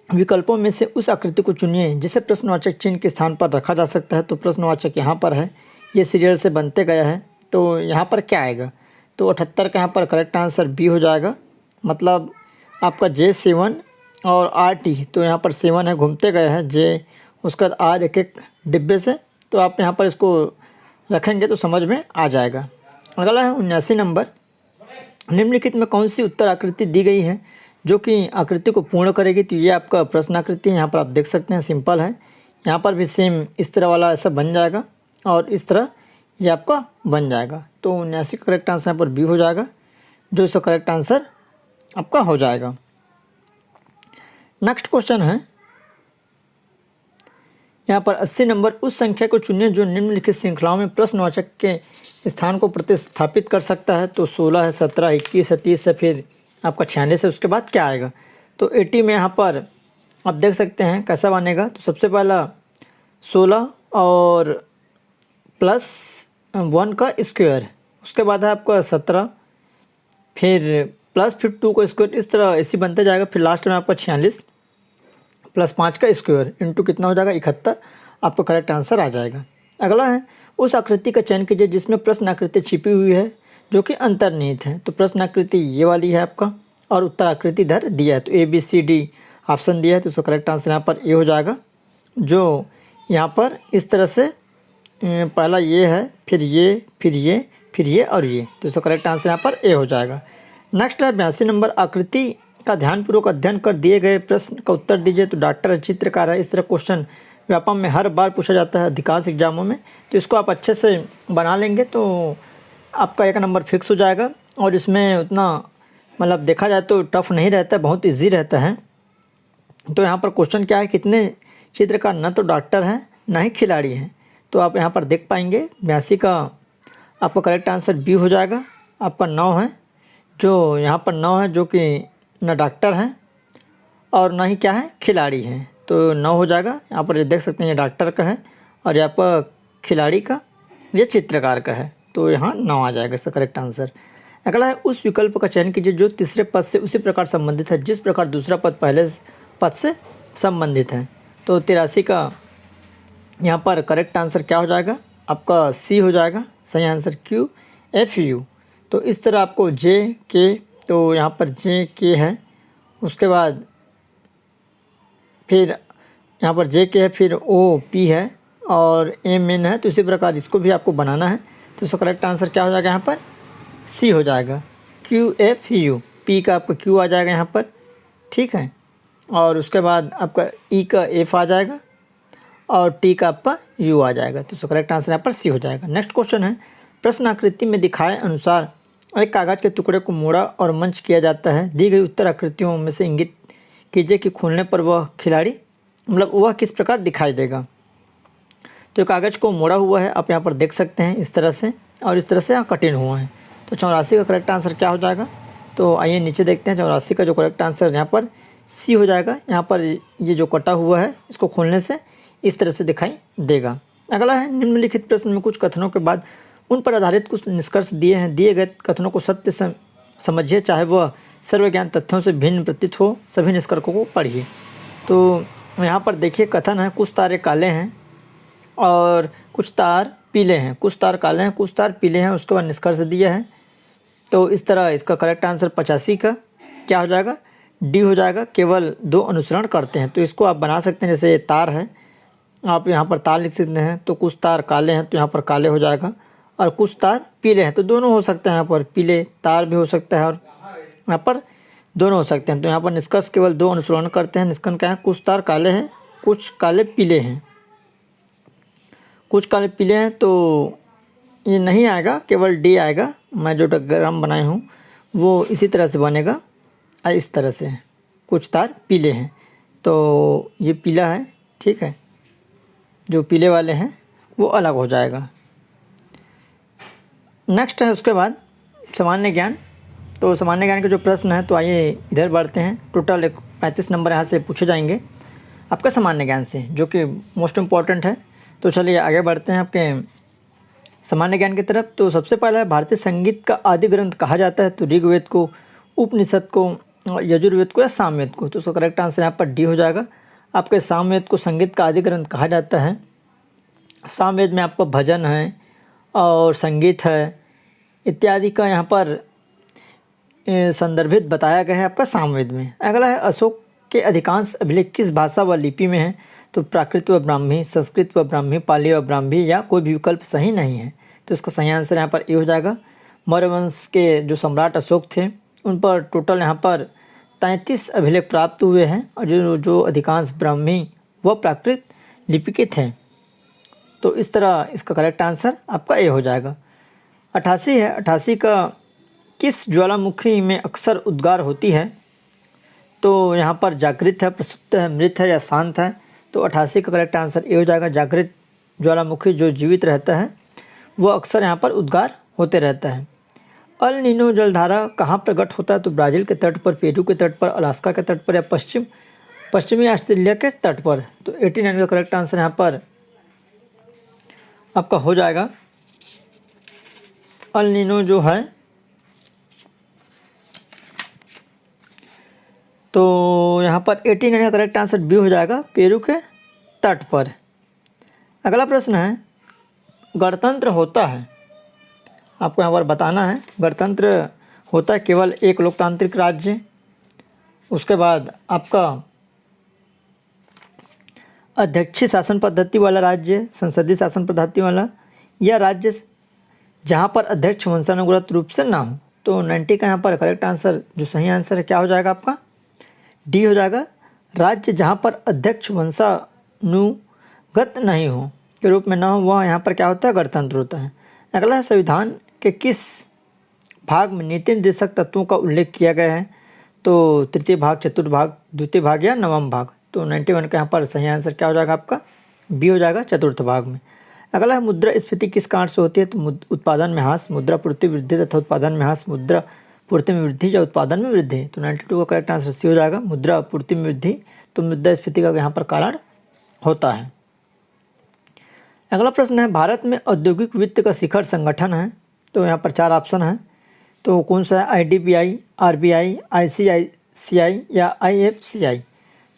विकल्पों में से उस आकृति को चुनिए जिसे प्रश्नवाचक चिन्ह के स्थान पर रखा जा सकता है। तो प्रश्नवाचक यहाँ पर है, ये सीरियल से बनते गया है, तो यहाँ पर क्या आएगा, तो 78 का यहाँ पर करेक्ट आंसर बी हो जाएगा। मतलब आपका J7 और RT तो यहाँ पर 7 है, घूमते गए हैं J, उसके बाद R एक एक डिब्बे से। तो आप यहाँ पर इसको रखेंगे तो समझ में आ जाएगा। अगला है 79 नंबर, निम्नलिखित में कौन सी उत्तर आकृति दी गई है जो कि आकृति को पूर्ण करेगी। तो ये आपका प्रश्न आकृति है, यहाँ पर आप देख सकते हैं, सिंपल है। यहाँ पर भी सेम इस तरह वाला ऐसा बन जाएगा और इस तरह ये आपका बन जाएगा। तो 79 का करेक्ट आंसर यहाँ पर बी हो जाएगा, जो इसका करेक्ट आंसर आपका हो जाएगा। नेक्स्ट क्वेश्चन है यहाँ पर 80 नंबर, उस संख्या को चुनिए जो निम्नलिखित श्रृंखलाओं में प्रश्नवाचक के स्थान को प्रतिस्थापित कर सकता है। तो 16 है, 17, 21 है, 30 है, फिर आपका 46 है, उसके बाद क्या आएगा। तो 80 में यहाँ पर आप देख सकते हैं कैसा बनेगा। तो सबसे पहला 16 और +1 का स्क्वायर, उसके बाद है आपका 17, फिर फिर 2 का स्क्वायर, इस तरह ऐसे बनते जाएगा। फिर लास्ट में आपका 46 +5 का स्क्वायर इंटू कितना हो जाएगा 71, आपका करेक्ट आंसर आ जाएगा। अगला है उस आकृति का चयन कीजिए जिसमें प्रश्न आकृति छिपी हुई है जो कि अंतर्निहित है। तो प्रश्न आकृति ये वाली है आपका, और उत्तर आकृति इधर दिया है। तो ABCD ऑप्शन दिया है, तो उसका करेक्ट आंसर यहाँ पर ए हो जाएगा, जो यहाँ पर इस तरह से पहला ये है, फिर ये, फिर ये, फिर ये और ये। तो इसका करेक्ट आंसर यहाँ पर ए हो जाएगा। नेक्स्ट है 82 नंबर, आकृति का ध्यानपूर्वक अध्ययन कर दिए गए प्रश्न का उत्तर दीजिए। तो डॉक्टर है, चित्रकार है, इस तरह क्वेश्चन व्यापम में हर बार पूछा जाता है अधिकांश एग्जामों में। तो इसको आप अच्छे से बना लेंगे तो आपका 1 नंबर फिक्स हो जाएगा। और इसमें उतना मतलब देखा जाए तो टफ नहीं रहता है, बहुत ईजी रहता है। तो यहाँ पर क्वेश्चन क्या है, कितने चित्रकार न तो डॉक्टर हैं ना ही खिलाड़ी हैं। तो आप यहाँ पर देख पाएंगे 82 का आपका करेक्ट आंसर बी हो जाएगा। आपका 9 है, जो यहाँ पर 9 है, जो कि न डॉक्टर हैं और ना ही क्या है, खिलाड़ी हैं। तो 9 हो जाएगा। यहाँ पर देख सकते हैं ये डॉक्टर का है और यहाँ पर खिलाड़ी का, ये चित्रकार का है। तो यहाँ 9 आ जाएगा इसका करेक्ट आंसर। अगला है उस विकल्प का चयन कीजिए जो तीसरे पद से उसी प्रकार संबंधित है जिस प्रकार दूसरा पद पहले पद से संबंधित है। तो 83 का यहाँ पर करेक्ट आंसर क्या हो जाएगा, आपका सी हो जाएगा। सही आंसर QFU। तो इस तरह आपको JK, तो यहाँ पर JK है, उसके बाद फिर यहाँ पर JK है, फिर OP है और MN है। तो इसी प्रकार इसको भी आपको बनाना है। तो इसका करेक्ट आंसर क्या हो जाएगा, यहाँ पर C हो जाएगा, QFU। P का आपका Q आ जाएगा यहाँ पर, ठीक है। और उसके बाद आपका E का F आ जाएगा और T का आपका U आ जाएगा। तो इसका करेक्ट आंसर यहाँ पर C हो जाएगा। नेक्स्ट क्वेश्चन है, प्रश्न आकृति में दिखाए अनुसार एक कागज़ के टुकड़े को मोड़ा और मंच किया जाता है। दी गई उत्तर आकृतियों में से इंगित कीजिए कि खोलने पर वह खिलाड़ी मतलब वह किस प्रकार दिखाई देगा। तो कागज़ को मोड़ा हुआ है, आप यहाँ पर देख सकते हैं इस तरह से, और इस तरह से यहाँ कटिंग हुआ है। तो 84 का करेक्ट आंसर क्या हो जाएगा। तो आइए नीचे देखते हैं। 84 का जो करेक्ट आंसर यहाँ पर सी हो जाएगा। यहाँ पर ये जो कटा हुआ है इसको खोलने से इस तरह से दिखाई देगा। अगला है निम्नलिखित प्रश्न में कुछ कथनों के बाद उन पर आधारित कुछ निष्कर्ष दिए हैं। दिए गए कथनों को सत्य समझिए, चाहे वह सर्वज्ञान तथ्यों से भिन्न प्रतीत हो। सभी निष्कर्षों को पढ़िए। तो यहाँ पर देखिए कथन है, कुछ तारे काले हैं और कुछ तार पीले हैं, कुछ तार काले हैं, कुछ तार पीले हैं। उसके बाद निष्कर्ष दिया है। तो इस तरह इसका करेक्ट आंसर 85 का क्या हो जाएगा, डी हो जाएगा। केवल 2 अनुसरण करते हैं। तो इसको आप बना सकते हैं, जैसे ये तार है, आप यहाँ पर तार लिख सकते हैं। तो कुछ तार काले हैं तो यहाँ पर काले हो जाएगा, और कुछ तार पीले हैं तो दोनों हो सकते हैं। यहाँ पर पीले तार भी हो सकता है और यहाँ पर दोनों हो सकते हैं। तो यहाँ पर निष्कर्ष केवल 2 अनुसरण करते हैं। निष्कर्ष क्या है, कुछ तार काले हैं, कुछ काले पीले हैं। कुछ काले पीले हैं तो ये नहीं आएगा, केवल डी आएगा। मैं जो डायग्राम बनाए हूँ वो इसी तरह से बनेगा, इस तरह से। कुछ तार पीले हैं तो ये पीला है, ठीक है। जो पीले वाले हैं वो अलग हो जाएगा। नेक्स्ट है उसके बाद सामान्य ज्ञान। तो सामान्य ज्ञान के जो प्रश्न है, तो आइए इधर बढ़ते हैं। टोटल 35 नंबर यहाँ से पूछे जाएंगे आपका सामान्य ज्ञान से, जो कि मोस्ट इम्पॉर्टेंट है। तो चलिए आगे बढ़ते हैं आपके सामान्य ज्ञान की तरफ। तो सबसे पहला है, भारतीय संगीत का आदि ग्रंथ कहा जाता है। तो ऋग्वेद को, उपनिषद को, यजुर्वेद को या सामवेद को। तो उसका करेक्ट आंसर यहाँ पर डी हो जाएगा। आपके सामवेद को संगीत का आदि ग्रंथ कहा जाता है। सामवेद में आपका भजन है और संगीत है इत्यादि का यहाँ पर संदर्भित बताया गया है आपका सामवेद में। अगला है, अशोक के अधिकांश अभिलेख किस भाषा व लिपि में हैं? तो प्राकृत व ब्राह्मी, संस्कृत व ब्राह्मी, पाली व ब्राह्मी, या कोई भी विकल्प सही नहीं है। तो इसका सही आंसर यहाँ पर ए हो जाएगा। मौर्य वंश के जो सम्राट अशोक थे उन पर टोटल यहाँ पर 33 अभिलेख प्राप्त हुए हैं और जो अधिकांश ब्राह्मी व प्राकृत लिपि के थे। तो इस तरह इसका करेक्ट आंसर आपका ए हो जाएगा। 88 है, 88 का किस ज्वालामुखी में अक्सर उद्गार होती है? तो यहाँ पर जागृत है, प्रसुप्त है, मृत है या शांत है? तो 88 का करेक्ट आंसर ए हो जाएगा। जागृत ज्वालामुखी जो जीवित रहता है वो अक्सर यहाँ पर उद्गार होते रहता है। अल नीनो जलधारा कहाँ प्रकट होता है? तो ब्राज़ील के तट पर, पेरू के तट पर, अलास्का के तट पर, या पश्चिमी ऑस्ट्रेलिया के तट पर? तो 89 का करेक्ट आंसर यहाँ पर आपका हो जाएगा। अल नीनो जो है तो यहाँ पर 89 का करेक्ट आंसर बी हो जाएगा, पेरू के तट पर। अगला प्रश्न है, गणतंत्र होता है, आपको यहाँ पर बताना है, गणतंत्र होता है केवल एक लोकतांत्रिक राज्य, उसके बाद आपका अध्यक्षीय शासन पद्धति वाला राज्य, संसदीय शासन पद्धति वाला, या राज्य जहाँ पर अध्यक्ष वंशानुगत रूप से ना हो? तो 90 का यहाँ पर करेक्ट आंसर जो सही आंसर है क्या हो जाएगा आपका? डी हो जाएगा। राज्य जहाँ पर अध्यक्ष वंशानुगत नहीं हो, के रूप में ना हो, वह यहाँ पर क्या होता है? गणतंत्र होता है। अगला है, संविधान के किस भाग में नीति निर्देशक तत्वों का उल्लेख किया गया है? तो तृतीय भाग, चतुर्थ भाग, द्वितीय भाग या नवम भाग? तो 91 का यहाँ पर सही आंसर क्या हो जाएगा आपका? बी हो जाएगा, चतुर्थ भाग में। अगला है, मुद्रास्फीति किस कारण से होती है? तो उत्पादन में ह्रास, मुद्रा पूर्ति वृद्धि तथा उत्पादन में ह्रास, मुद्रा पूर्ति में वृद्धि या उत्पादन में वृद्धि? तो 92 का करेक्ट आंसर सी हो जाएगा, मुद्रा पूर्ति में वृद्धि। तो मुद्रास्फीति का यहाँ पर कारण होता है। अगला प्रश्न है, भारत में औद्योगिक वित्त का शिखर संगठन है? तो यहाँ पर 4 ऑप्शन है, तो कौन सा है? IDBI, RBI, ICICI या IFCI?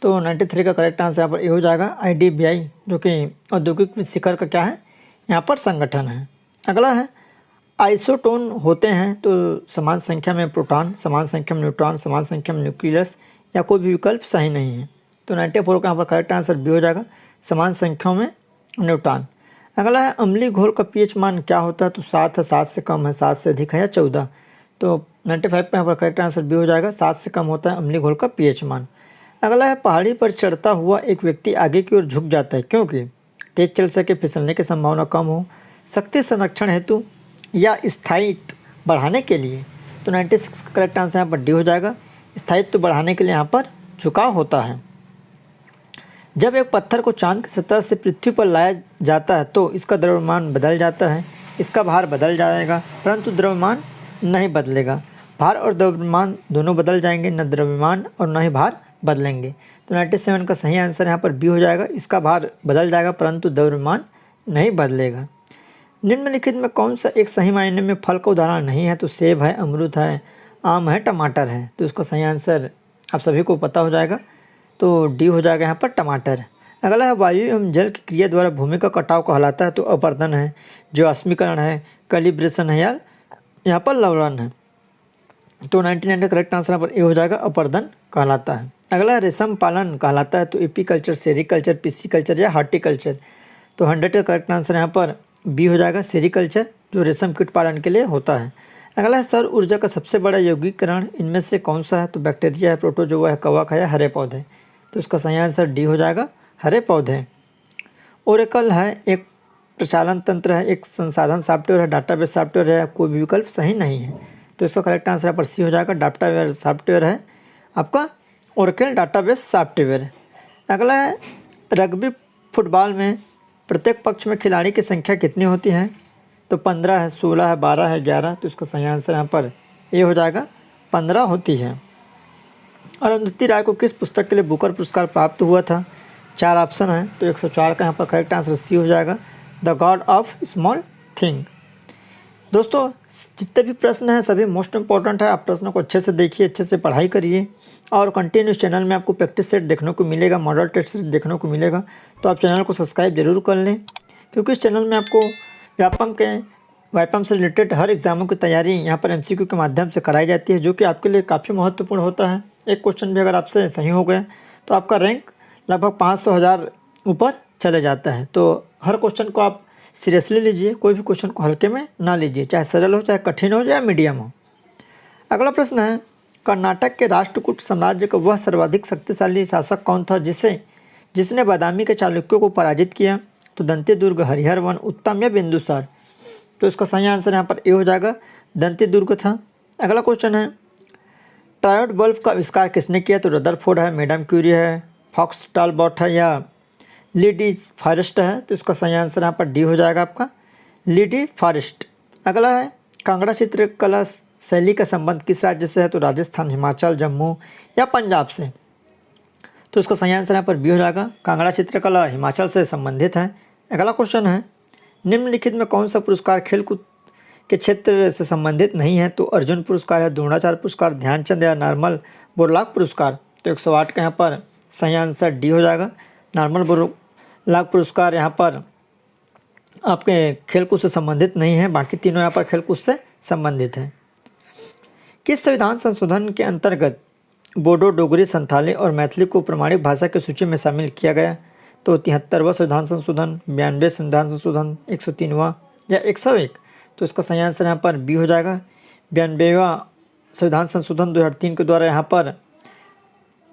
तो 93 का करेक्ट आंसर यहाँ पर ए हो जाएगा, IDBI, जो कि औद्योगिक वित्त शिखर का क्या है? यहाँ पर संगठन है। अगला है, आइसोटोन होते हैं तो समान संख्या में प्रोटॉन, समान संख्या में न्यूट्रॉन, समान संख्या में न्यूक्लियस, या कोई भी विकल्प सही नहीं है? तो 94 का यहाँ पर करेक्ट आंसर बी हो जाएगा, समान संख्याओं में न्यूट्रॉन। अगला है, अम्लीय घोल का पीएच मान क्या होता है? तो 7 है, 7 से कम है, 7 से अधिक है, या 14? तो 95 पे यहाँ पर करेक्ट आंसर बी हो जाएगा, 7 से कम होता है अम्लीय घोल का पीएच मान। अगला है, पहाड़ी पर चढ़ता हुआ एक व्यक्ति आगे की ओर झुक जाता है, क्योंकि? तेज चल सके, फिसलने की संभावना कम हो, शक्ति संरक्षण हेतु, या स्थायित्व बढ़ाने के लिए? तो 96 का करेक्ट आंसर यहाँ पर डी हो जाएगा, स्थायित्व बढ़ाने के लिए यहाँ पर झुकाव होता है। जब एक पत्थर को चांद की सतह से पृथ्वी पर लाया जाता है तो इसका द्रव्यमान बदल जाता है, इसका भार बदल जाएगा, परंतु द्रव्यमान नहीं बदलेगा। भार और द्रव्यमान दोनों बदल जाएंगे, न द्रव्यमान और न ही भार बदलेंगे। तो 97 का सही आंसर यहाँ पर बी हो जाएगा, इसका भार बदल जाएगा परंतु द्रव्यमान नहीं बदलेगा। निम्नलिखित में कौन सा एक सही मायने में फल का उदाहरण नहीं है? तो सेब है, अमरूद है, आम है, टमाटर है? तो इसका सही आंसर आप सभी को पता हो जाएगा, तो डी हो जाएगा यहाँ पर टमाटर। अगला है, वायु एवं जल की क्रिया द्वारा भूमि का कटाव कहलाता है? तो अपर्दन है, ज्वास्मीकरण है, कैलिब्रेशन है, या यहाँ पर लवण है? तो 99 का करेक्ट आंसर यहाँ पर ए हो जाएगा, अपर्दन कहलाता है। अगला रेशम पालन कहलाता है? तो एपीकल्चर, सेरिकल्चर, पिस्सीकल्चर या हार्टिकल्चर? तो 100 का करेक्ट आंसर यहाँ पर बी हो जाएगा, सेरिकल्चर, जो रेशम कीट पालन के लिए होता है। अगला है, सौर ऊर्जा का सबसे बड़ा यौगिकरण इनमें से कौन सा है? तो बैक्टीरिया है, प्रोटोजोआ है, कवक है, या हरे पौधे? तो इसका सही आंसर डी हो जाएगा, हरे पौधे। ओरेकल है, एक प्रचालन तंत्र है, एक संसाधन सॉफ्टवेयर है, डाटाबेस सॉफ्टवेयर है, कोई भी विकल्प सही नहीं है? तो इसका करेक्ट आंसर यहाँ पर सी हो जाएगा, डाटाबेस सॉफ्टवेयर है आपका, ओरेकल डाटाबेस सॉफ्टवेयर। अगला है, रग्बी फुटबॉल में प्रत्येक पक्ष में खिलाड़ी की संख्या कितनी होती है? तो 15 है, 16 है, 12 है, 11? तो इसका सही आंसर यहाँ पर ए हो जाएगा, 15 होती है। अरुंधति राय को किस पुस्तक के लिए बुकर पुरस्कार प्राप्त हुआ था? 4 ऑप्शन है, तो 104 का यहाँ पर करेक्ट आंसर सी हो जाएगा, the God of small thing. दोस्तों, जितने भी प्रश्न हैं सभी मोस्ट इम्पॉर्टेंट है, आप प्रश्नों को अच्छे से देखिए, अच्छे से पढ़ाई करिए, और कंटिन्यूस चैनल में आपको प्रैक्टिस सेट देखने को मिलेगा, मॉडल टेस्ट सेट देखने को मिलेगा। तो आप चैनल को सब्सक्राइब जरूर कर लें, क्योंकि इस चैनल में आपको व्यापम के वाइपम से रिलेटेड हर एग्ज़ामों की तैयारी यहाँ पर एमसीक्यू के माध्यम से कराई जाती है, जो कि आपके लिए काफ़ी महत्वपूर्ण होता है। एक क्वेश्चन भी अगर आपसे सही हो गया तो आपका रैंक लगभग 500,000 ऊपर चले जाता है। तो हर क्वेश्चन को आप सीरियसली लीजिए, कोई भी क्वेश्चन को हल्के में ना लीजिए, चाहे सरल हो, चाहे कठिन हो, या मीडियम हो। अगला प्रश्न है, कर्नाटक के राष्ट्रकूट साम्राज्य का वह सर्वाधिक शक्तिशाली शासक कौन था जिसने बादामी के चालुक्यों को पराजित किया? तो दंती दुर्ग, हरिहर वन, उत्तम या बिंदुसार? तो इसका सही आंसर यहाँ पर ए हो जाएगा, दंती दुर्ग था। अगला क्वेश्चन है, ट्रायोड बल्ब का आविष्कार किसने किया? तो रदरफोर्ड है, मैडम क्यूरी है, फॉक्स टालबॉट है, या लीडी फॉरेस्ट है? तो इसका सही आंसर यहाँ पर डी हो जाएगा आपका, लीडी फॉरेस्ट। अगला है, कांगड़ा चित्रकला शैली का संबंध किस राज्य से है? तो राजस्थान, हिमाचल, जम्मू या पंजाब से? तो इसका सही आंसर यहाँ पर बी हो जाएगा, कांगड़ा चित्रकला हिमाचल से संबंधित है। अगला क्वेश्चन है, निम्नलिखित में कौन सा पुरस्कार खेलकूद के क्षेत्र से संबंधित नहीं है? तो अर्जुन पुरस्कार है, द्रोणाचार्य पुरस्कार, ध्यानचंद या नॉर्मल बोरलाग पुरस्कार? तो 108 का यहाँ पर सही आंसर डी हो जाएगा, नॉर्मल बोरलाग पुरस्कार यहाँ पर आपके खेलकूद से संबंधित नहीं है, बाकी तीनों यहाँ पर खेलकूद से संबंधित हैं। किस संविधान संशोधन के अंतर्गत बोडो, डोगरी, संथाली और मैथिली को प्रमाणिक भाषा की सूची में शामिल किया गया? तो 73वां संविधान संशोधन, 92 संविधान संशोधन, 103वां या 101? तो इसका सही आंसर यहाँ पर बी हो जाएगा, 92वां संविधान संशोधन 2003 के द्वारा यहाँ पर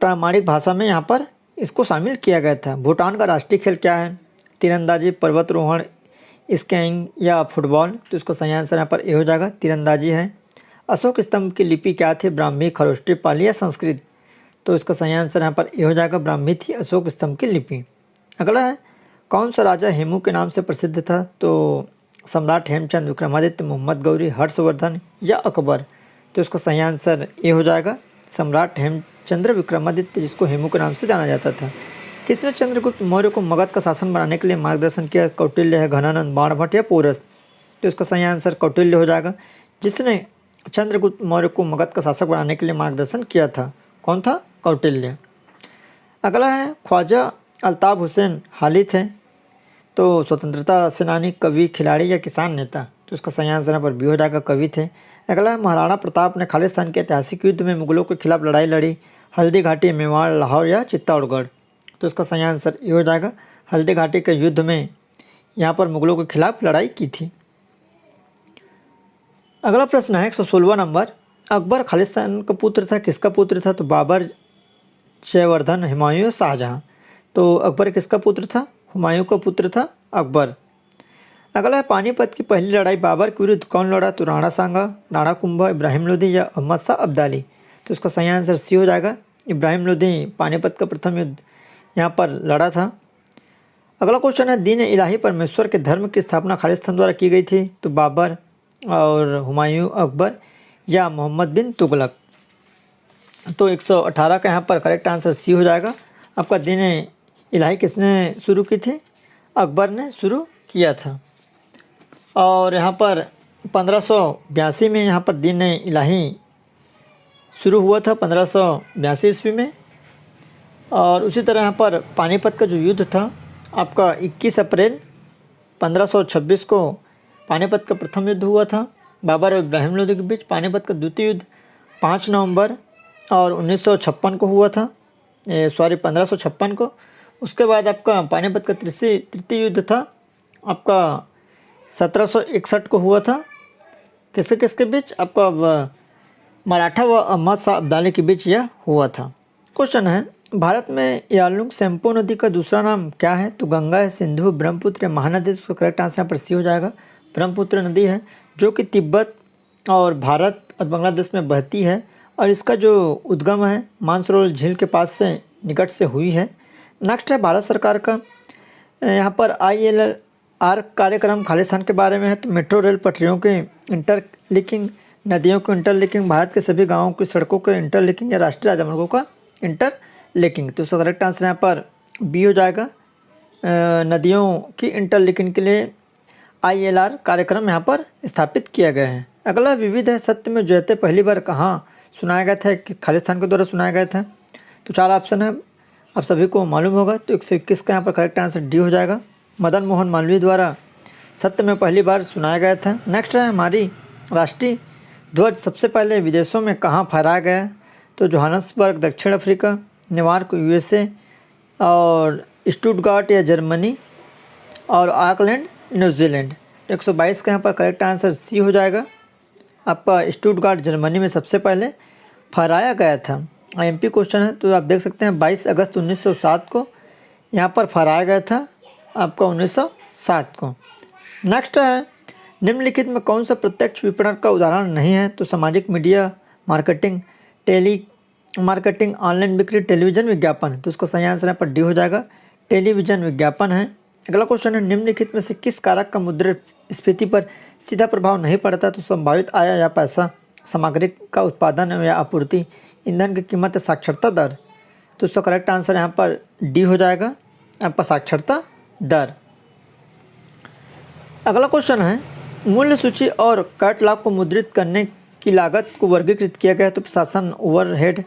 प्रामाणिक भाषा में यहाँ पर इसको शामिल किया गया था। भूटान का राष्ट्रीय खेल क्या है? तीरंदाजी, पर्वतारोहण, स्कीइंग या फुटबॉल? तो इसका सही आंसर यहाँ पर ए हो जाएगा, तीरंदाजी है। अशोक स्तंभ की लिपि क्या थी? ब्राह्मी, खरोष्टी, पाली या संस्कृत? तो इसका सही आंसर यहाँ पर ए हो जाएगा, ब्राह्मी थी अशोक स्तंभ की लिपि। अगला है, कौन सा राजा हेमू के नाम से प्रसिद्ध था? तो सम्राट हेमचंद, विक्रमादित्य, मोहम्मद गौरी, हर्षवर्धन या अकबर? तो इसका सही आंसर ए हो जाएगा, सम्राट हेमचंद्र विक्रमादित्य, जिसको हेमू के नाम से जाना जाता था। किसने चंद्रगुप्त मौर्य को मगध का शासन बनाने के लिए मार्गदर्शन किया? कौटिल्य है, घनानंद, बाणभट्ट या पोरस? तो इसका सही आंसर कौटिल्य हो जाएगा, जिसने चंद्रगुप्त मौर्य को मगध का शासक बनाने के लिए मार्गदर्शन किया था। कौन था? कौटिल्य। अगला है, ख्वाजा अल्ताफ़ हुसैन हाली थे तो स्वतंत्रता सेनानी, कवि, खिलाड़ी या किसान नेता? तो इसका सही आंसर यहाँ पर बी हो जाएगा, कवि थे। अगला है, महाराणा प्रताप ने खालिस्तान के ऐतिहासिक युद्ध में मुगलों के खिलाफ लड़ाई लड़ी? हल्दी घाटी, मेवाड़, लाहौर या चित्तौड़गढ़? तो इसका सही आंसर ये हो जाएगा, हल्दी घाटी के युद्ध में यहाँ पर मुगलों के खिलाफ लड़ाई की थी। अगला प्रश्न है 116वां नंबर, अकबर खालिस्तान का पुत्र था, किसका पुत्र था? तो बाबर, जयवर्धन, हुमायूं, शाहजहां? तो अकबर किसका पुत्र था? हुमायूं का पुत्र था अकबर। अगला है, पानीपत की पहली लड़ाई बाबर के विरुद्ध कौन लड़ा? तो राणा सांगा, राणा कुंभा, इब्राहिम लोदी या अहमद शाह अब्दाली? तो इसका सही आंसर सी हो जाएगा, इब्राहिम लोदी पानीपत का प्रथम युद्ध यहाँ पर लड़ा था। अगला क्वेश्चन है, दीन इलाही परमेश्वर के धर्म की स्थापना खालिस्तान द्वारा की गई थी? तो बाबर और हुमायूं, अकबर या मोहम्मद बिन तुगलक? तो 118 का यहाँ पर करेक्ट आंसर सी हो जाएगा, आपका दीन इलाही किसने शुरू की थी? अकबर ने शुरू किया था। और यहाँ पर 1582 में यहाँ पर दीन इलाही शुरू हुआ था, 1582 ईस्वी में। और उसी तरह यहाँ पर पानीपत का जो युद्ध था आपका 21 अप्रैल 1526 को पानीपत का प्रथम युद्ध हुआ था बाबर और इब्राहिम लोदी के बीच। पानीपत का द्वितीय युद्ध 5 नवंबर और 1956 को हुआ था, 1556 को। उसके बाद आपका पानीपत का तृतीय युद्ध था आपका 1761 को हुआ था। किसके किसके बीच? आपका मराठा व अहमद शाह अब्दाली के बीच यह हुआ था। क्वेश्चन है, भारत में यालुंग सेम्पो नदी का दूसरा नाम क्या है? तो गंगा है, सिंधु, ब्रह्मपुत्र या महानदी? तो उसका करेक्ट आंसर यहाँ पर सी हो जाएगा, ब्रह्मपुत्र नदी है, जो कि तिब्बत और भारत और बांग्लादेश में बहती है। और इसका जो उद्गम है मानसरोवर झील के पास से निकट से हुई है। नेक्स्ट है, भारत सरकार का यहाँ पर ILR कार्यक्रम खालिस्तान के बारे में है। तो मेट्रो रेल पटरियों के इंटरलिंकिंग, नदियों को इंटरलिंकिंग, भारत के सभी गाँवों की सड़कों के इंटरलिंकिंग या राष्ट्रीय राजमार्गों का इंटरलिंकिंग? तो उसका करेक्ट आंसर यहाँ पर बी हो जाएगा, नदियों की इंटरलिंकिंग के लिए ILR कार्यक्रम यहाँ पर स्थापित किया गया है। अगला विविध है, सत्य में जयते पहली बार कहाँ सुनाया गया था? कि खालिस्तान के द्वारा सुनाया गया था। तो 4 ऑप्शन है, आप सभी को मालूम होगा। तो 121 का यहाँ पर करेक्ट आंसर डी हो जाएगा, मदन मोहन मालवीय द्वारा सत्य में पहली बार सुनाया गया था। नेक्स्ट है हमारी राष्ट्रीय ध्वज सबसे पहले विदेशों में कहाँ फहराया गया? तो जोहान्सबर्ग दक्षिण अफ्रीका, न्यूयॉर्क यूएसए, और स्टुटगार्ट या जर्मनी, और ऑकलैंड न्यूजीलैंड। 122 का यहाँ पर करेक्ट आंसर सी हो जाएगा। आपका स्टुटगार्ट जर्मनी में सबसे पहले फहराया गया था। आईएमपी क्वेश्चन है, तो आप देख सकते हैं 22 अगस्त 1907 को यहाँ पर फहराया गया था, आपका 1907 को। नेक्स्ट है निम्नलिखित में कौन सा प्रत्यक्ष विपणन का उदाहरण नहीं है? तो सामाजिक media marketing, telemarketing, online बिक्री, टेलीविज़न विज्ञापन। तो उसका सही आंसर यहाँ पर डी हो जाएगा, टेलीविज़न विज्ञापन है। अगला क्वेश्चन है निम्नलिखित में से किस कारक का मुद्रास्फीति पर सीधा प्रभाव नहीं पड़ता? तो संभावित आय या पैसा, सामग्री का उत्पादन या आपूर्ति, ईंधन की कीमत, साक्षरता दर। तो उसका करेक्ट आंसर यहाँ पर डी हो जाएगा, आपका साक्षरता दर। अगला क्वेश्चन है मूल्य सूची और कैटलॉग को मुद्रित करने की लागत को वर्गीकृत किया गया है। तो प्रशासन ओवरहेड,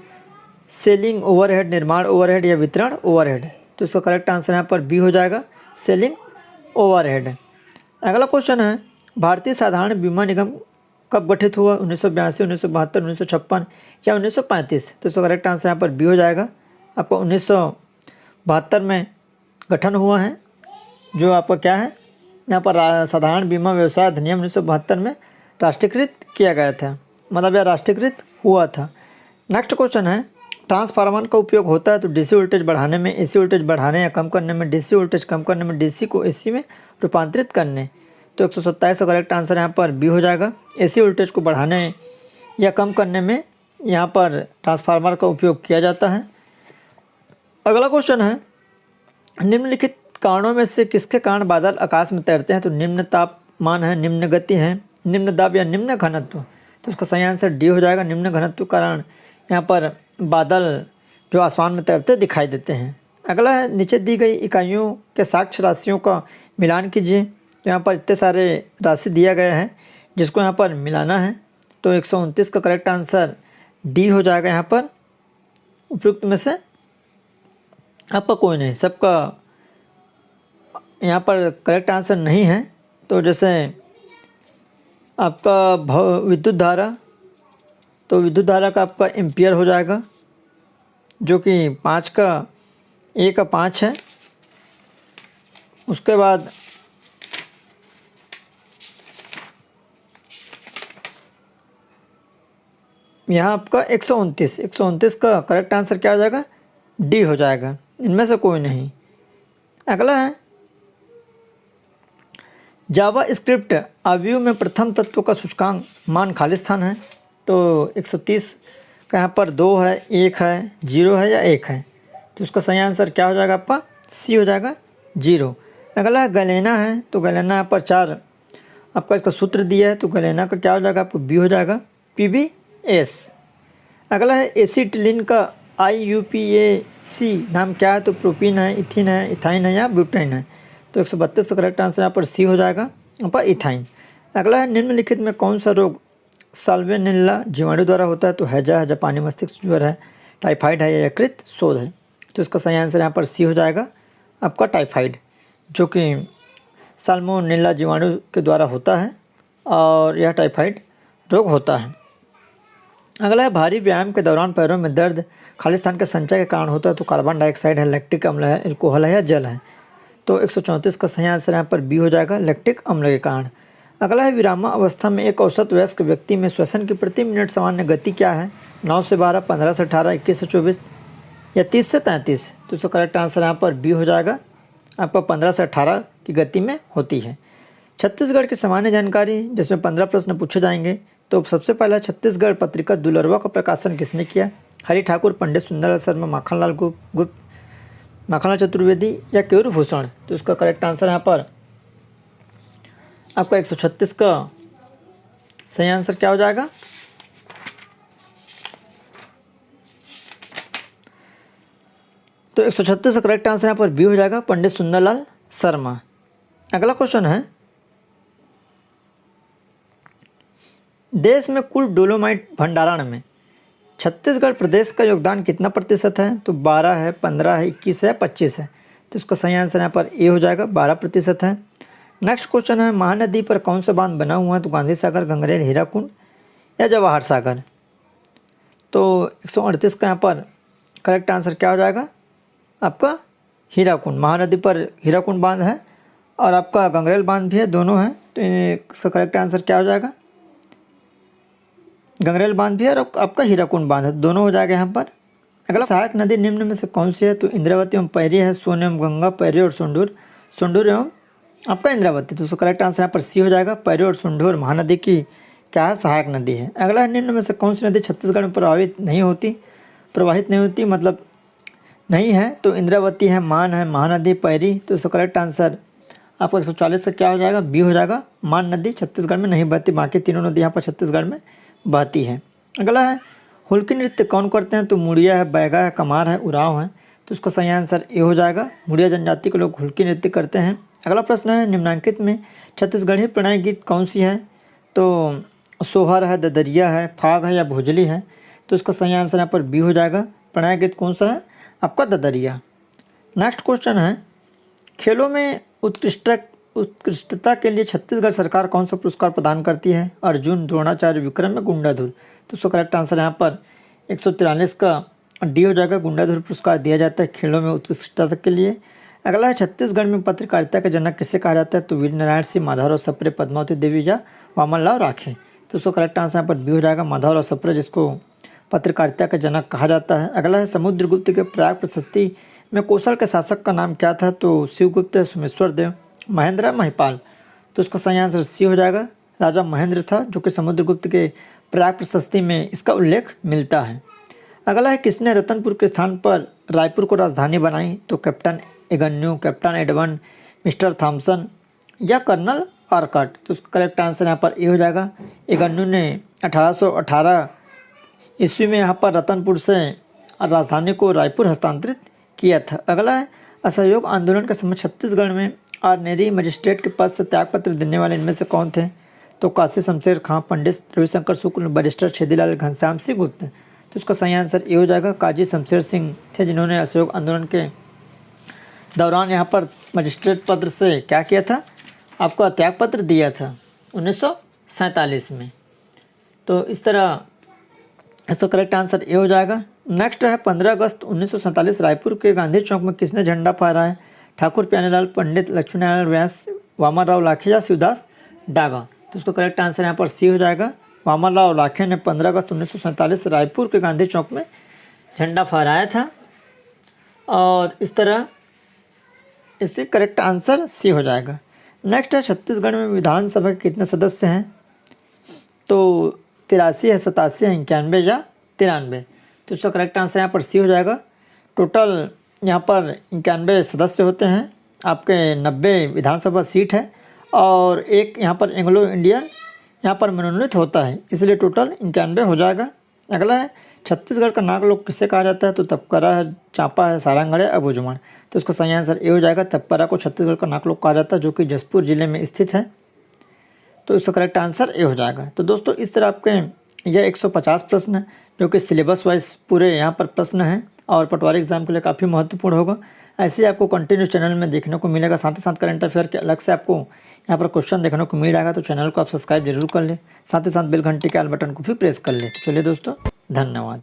सेलिंग ओवरहेड, निर्माण ओवरहेड या वितरण ओवरहेड। तो इसका करेक्ट आंसर यहाँ पर बी हो जाएगा, सेलिंग ओवरहेड। अगला क्वेश्चन है भारतीय साधारण बीमा निगम कब गठित हुआ? 1982, 1972, 1956 या 1935। तो इसका करेक्ट आंसर यहाँ पर बी हो जाएगा, आपको 1972 में गठन हुआ है। जो आपका क्या है यहाँ पर साधारण बीमा व्यवसाय अधिनियम 1972 में राष्ट्रीयकृत किया गया था, मतलब यह राष्ट्रीयकृत हुआ था। नेक्स्ट क्वेश्चन है ट्रांसफार्मर का उपयोग होता है तो डीसी वोल्टेज बढ़ाने में, एसी वोल्टेज बढ़ाने या कम करने में, डीसी वोल्टेज कम करने में, डीसी को एसी में रूपांतरित करने। तो 127 का करेक्ट आंसर यहाँ पर बी हो जाएगा, एसी वोल्टेज को बढ़ाने या कम करने में यहाँ पर ट्रांसफार्मर का उपयोग किया जाता है। अगला क्वेश्चन है निम्नलिखित कारणों में से किसके कारण बादल आकाश में तैरते हैं? तो निम्न तापमान है, निम्न गति है, निम्न दाब या निम्न घनत्व। तो इसका सही आंसर डी हो जाएगा, निम्न घनत्व कारण यहाँ पर बादल जो आसमान में तैरते दिखाई देते हैं। अगला है नीचे दी गई इकाइयों के साक्ष्य राशियों का मिलान कीजिए। तो यहाँ पर इतने सारे राशि दिया गया है जिसको यहाँ पर मिलाना है। तो 129 का करेक्ट आंसर डी हो जाएगा। यहाँ पर उपयुक्त में से आपका कोई नहीं, सबका यहाँ पर करेक्ट आंसर नहीं है। तो जैसे आपका विद्युत धारा, तो विद्युत धारा का आपका एम्पियर हो जाएगा जो कि 5 का ए का 5 है। उसके बाद यहाँ आपका 129 का करेक्ट आंसर क्या हो जाएगा? डी हो जाएगा, इनमें से कोई नहीं। अगला है जावा स्क्रिप्ट अवयव में प्रथम तत्व का सूचकांक मान खाली स्थान है। तो 130 का यहाँ पर 2 है, 1 है, 0 है या 1 है। तो उसका सही आंसर क्या हो जाएगा? आपका सी हो जाएगा, 0। अगला है गलेना है, तो गलेना यहाँ पर 4 आपका इसका सूत्र दिया है। तो गलेना का क्या हो जाएगा? आपको बी हो जाएगा, PbS। अगला है एसिटिलीन का IUPAC नाम क्या है? तो प्रोपीन है, इथिन है, इथाइन है या ब्यूटेन है। तो 132 का करेक्ट आंसर यहाँ पर सी हो जाएगा, यहाँ पर इथाइन। अगला है निम्नलिखित में कौन सा रोग साल्वेनिला जीवाणु द्वारा होता है? तो हैजा है, जापानी मस्तिष्क ज्वर है, टाइफाइड है या यकृत शोथ है। तो इसका सही आंसर यहाँ पर सी हो जाएगा, आपका टाइफाइड, जो कि साल्मोनेला जीवाणु के द्वारा होता है और यह टाइफाइड रोग होता है। अगला है भारी व्यायाम के दौरान पैरों में दर्द खाली स्थान के संचय के कारण होता है। तो कार्बन डाइऑक्साइड है, लैक्टिक अम्ल है, एल्कोहल है या जल है। तो 134 का सही आंसर यहाँ पर बी हो जाएगा, लैक्टिक अम्ल के कारण। अगला है विरामा अवस्था में एक औसत वयस्क व्यक्ति में श्वसन की प्रति मिनट सामान्य गति क्या है? 9 से 12, 15 से 18, 21 से 24 या 30 से 33। तो इसका करेक्ट आंसर यहाँ पर बी हो जाएगा, आपका 15 से 18 की गति में होती है। छत्तीसगढ़ की सामान्य जानकारी जिसमें 15 प्रश्न पूछे जाएंगे। तो सबसे पहला छत्तीसगढ़ पत्रिका दुलरवा का प्रकाशन किसने किया? हरि ठाकुर, पंडित सुंदरलाल शर्मा, माखनलाल गुप्त, माखनलाल चतुर्वेदी या केयूर भूषण। तो इसका करेक्ट आंसर यहाँ पर आपका 136 का सही आंसर क्या हो जाएगा? तो 136 का करेक्ट आंसर यहाँ पर बी हो जाएगा, पंडित सुंदरलाल शर्मा। अगला क्वेश्चन है देश में कुल डोलोमाइट भंडारण में छत्तीसगढ़ प्रदेश का योगदान कितना प्रतिशत है? तो 12 है, 15 है, 21 है, 25 है। तो इसका सही आंसर यहाँ पर ए हो जाएगा, 12% है। नेक्स्ट क्वेश्चन है महानदी पर कौन सा बांध बना हुआ है? तो गांधी सागर, गंगरेल, हीराकुंड या जवाहर सागर। तो 138 का यहाँ पर करेक्ट आंसर क्या हो जाएगा आपका? हीराकुंड। महानदी पर हीराकुंड बांध है और आपका गंगरेल बांध भी है, दोनों हैं। तो इसका करेक्ट आंसर क्या हो जाएगा? गंगरेल बांध भी है और आपका हीराकुंड बांध है, दोनों हो जाएगा यहाँ पर। अगला सहायक नदी निम्न में से कौन सी है? तो इंद्रावती एवं पैरी है, सोन एवं गंगा, पैरी और सुंडूर, सुंडूर एवं आपका इंद्रावती। तो उसका करेक्ट आंसर यहाँ पर सी हो जाएगा। पैरी और सुंडूर महानदी की क्या है? सहायक नदी है। अगला है निम्न में से कौन सी नदी छत्तीसगढ़ में प्रवाहित नहीं होती मतलब नहीं है? तो इंद्रावती है, मान है, महानदी, पैरी। तो इसका करेक्ट आंसर आपका 140 से क्या हो जाएगा? बी हो जाएगा। मान नदी छत्तीसगढ़ में नहीं बहती, बाकी तीनों नदी यहाँ पर छत्तीसगढ़ में बहती है। अगला है हुल्की नृत्य कौन करते हैं? तो मुड़िया है, बैगा है, कमार है, उरांव है। तो इसका सही आंसर ए हो जाएगा। मुड़िया जनजाति के लोग हुल्की नृत्य करते हैं। अगला प्रश्न है निम्नांकित में छत्तीसगढ़ी प्रणय गीत कौन सी है? तो सोहर है, ददरिया है, फाग है या भोजली है। तो इसका सही आंसर यहाँ पर बी हो जाएगा। प्रणय गीत कौन सा है? आपका ददरिया। नेक्स्ट क्वेश्चन है खेलों में उत्कृष्टता के लिए छत्तीसगढ़ सरकार कौन सा पुरस्कार प्रदान करती है? अर्जुन, द्रोणाचार्य, विक्रम या गुंडाधुर। तो उसका करेक्ट आंसर यहाँ पर 143 का डी हो जाएगा। गुंडाधुर पुरस्कार दिया जाता है खेलों में उत्कृष्टता के लिए। अगला है छत्तीसगढ़ में पत्रकारिता के जनक किसे कहा जाता है? तो वीर नारायण सिंह, माधवराव सप्रे, पद्मावती देवी या वामनलाल राखे। तो उसका करेक्ट आंसर यहाँ पर बी हो जाएगा। माधवराव सप्रे जिसको पत्रकारिता का जनक कहा जाता है। अगला है समुद्रगुप्त के प्रयाग प्रशस्ति में कौशल के शासक का नाम क्या था? तो शिवगुप्त, सोमेश्वर देव, महेंद्र, महिपाल। तो उसका सही आंसर सी हो जाएगा। राजा महेंद्र था जो कि समुद्रगुप्त के प्रयाग प्रशस्ति में इसका उल्लेख मिलता है। अगला है किसने रतनपुर के स्थान पर रायपुर को राजधानी बनाई? तो captain Agnew, captain Edwan, mister Thompson या कर्नल आर्कट। तो उसका करेक्ट आंसर यहाँ पर ए हो जाएगा। एगन्यू ने 1818 ईस्वी में यहाँ पर रतनपुर से राजधानी को रायपुर हस्तांतरित किया था। अगला है असहयोग आंदोलन के समय छत्तीसगढ़ में आर्डिनरी मजिस्ट्रेट के पद से त्यागपत्र देने वाले इनमें से कौन थे? तो काशी शमशेर खां, पंडित रविशंकर शुक्ल, बैरिस्टर छेदीलाल, घनश्याम सिंह गुप्त। तो उसका सही आंसर ए हो जाएगा। काजी शमशेर सिंह थे जिन्होंने असहयोग आंदोलन के दौरान यहाँ पर मजिस्ट्रेट पद से क्या किया था? आपका त्यागपत्र दिया था 1947 में। तो इस तरह इसका करेक्ट आंसर ए हो जाएगा। नेक्स्ट है 15 अगस्त 1947 रायपुर के गांधी चौक में किसने झंडा फहराया? ठाकुर प्यारेलाल, पंडित लक्ष्मीनारायण व्यास, वामनराव लाखे या शिवदास डागा। तो उसका करेक्ट आंसर यहाँ पर सी हो जाएगा। वामनराव लाखे ने 15 अगस्त 1947 रायपुर के गांधी चौक में झंडा फहराया था और इस तरह इससे करेक्ट आंसर सी हो जाएगा। नेक्स्ट है छत्तीसगढ़ में विधानसभा के कितने सदस्य हैं? तो 83 है, 87 है, 91 या 93। तो इसका करेक्ट आंसर यहाँ पर सी हो जाएगा। टोटल यहाँ पर 91 सदस्य होते हैं, आपके 90 विधानसभा सीट है और एक यहाँ पर एंग्लो इंडियन यहाँ पर मनोनीत होता है, इसलिए टोटल 91 हो जाएगा। अगला है छत्तीसगढ़ का नागलोक किसे कहा जाता है? तो तपकरा है, चांपा है, सारंगढ़ है, अबूझमाड़। तो इसका सही आंसर ए हो जाएगा। तपकरा को छत्तीसगढ़ का नागलोक कहा जाता है जो कि जसपुर जिले में स्थित है। तो इसका करेक्ट आंसर ए हो जाएगा। तो दोस्तों इस तरह आपके यह 150 प्रश्न है जो कि सिलेबस वाइज पूरे यहाँ पर प्रश्न हैं और पटवारी एग्जाम के लिए काफ़ी महत्वपूर्ण होगा। ऐसे ही आपको कंटिन्यू चैनल में देखने को मिलेगा। साथ ही साथ करंट अफेयर के अलग से आपको यहाँ पर क्वेश्चन देखने को मिल जाएगा। तो चैनल को आप सब्सक्राइब जरूर कर लें, साथ ही साथ बेल घंटे के आल बटन को भी प्रेस कर लें। तो चलिए दोस्तों, धन्यवाद।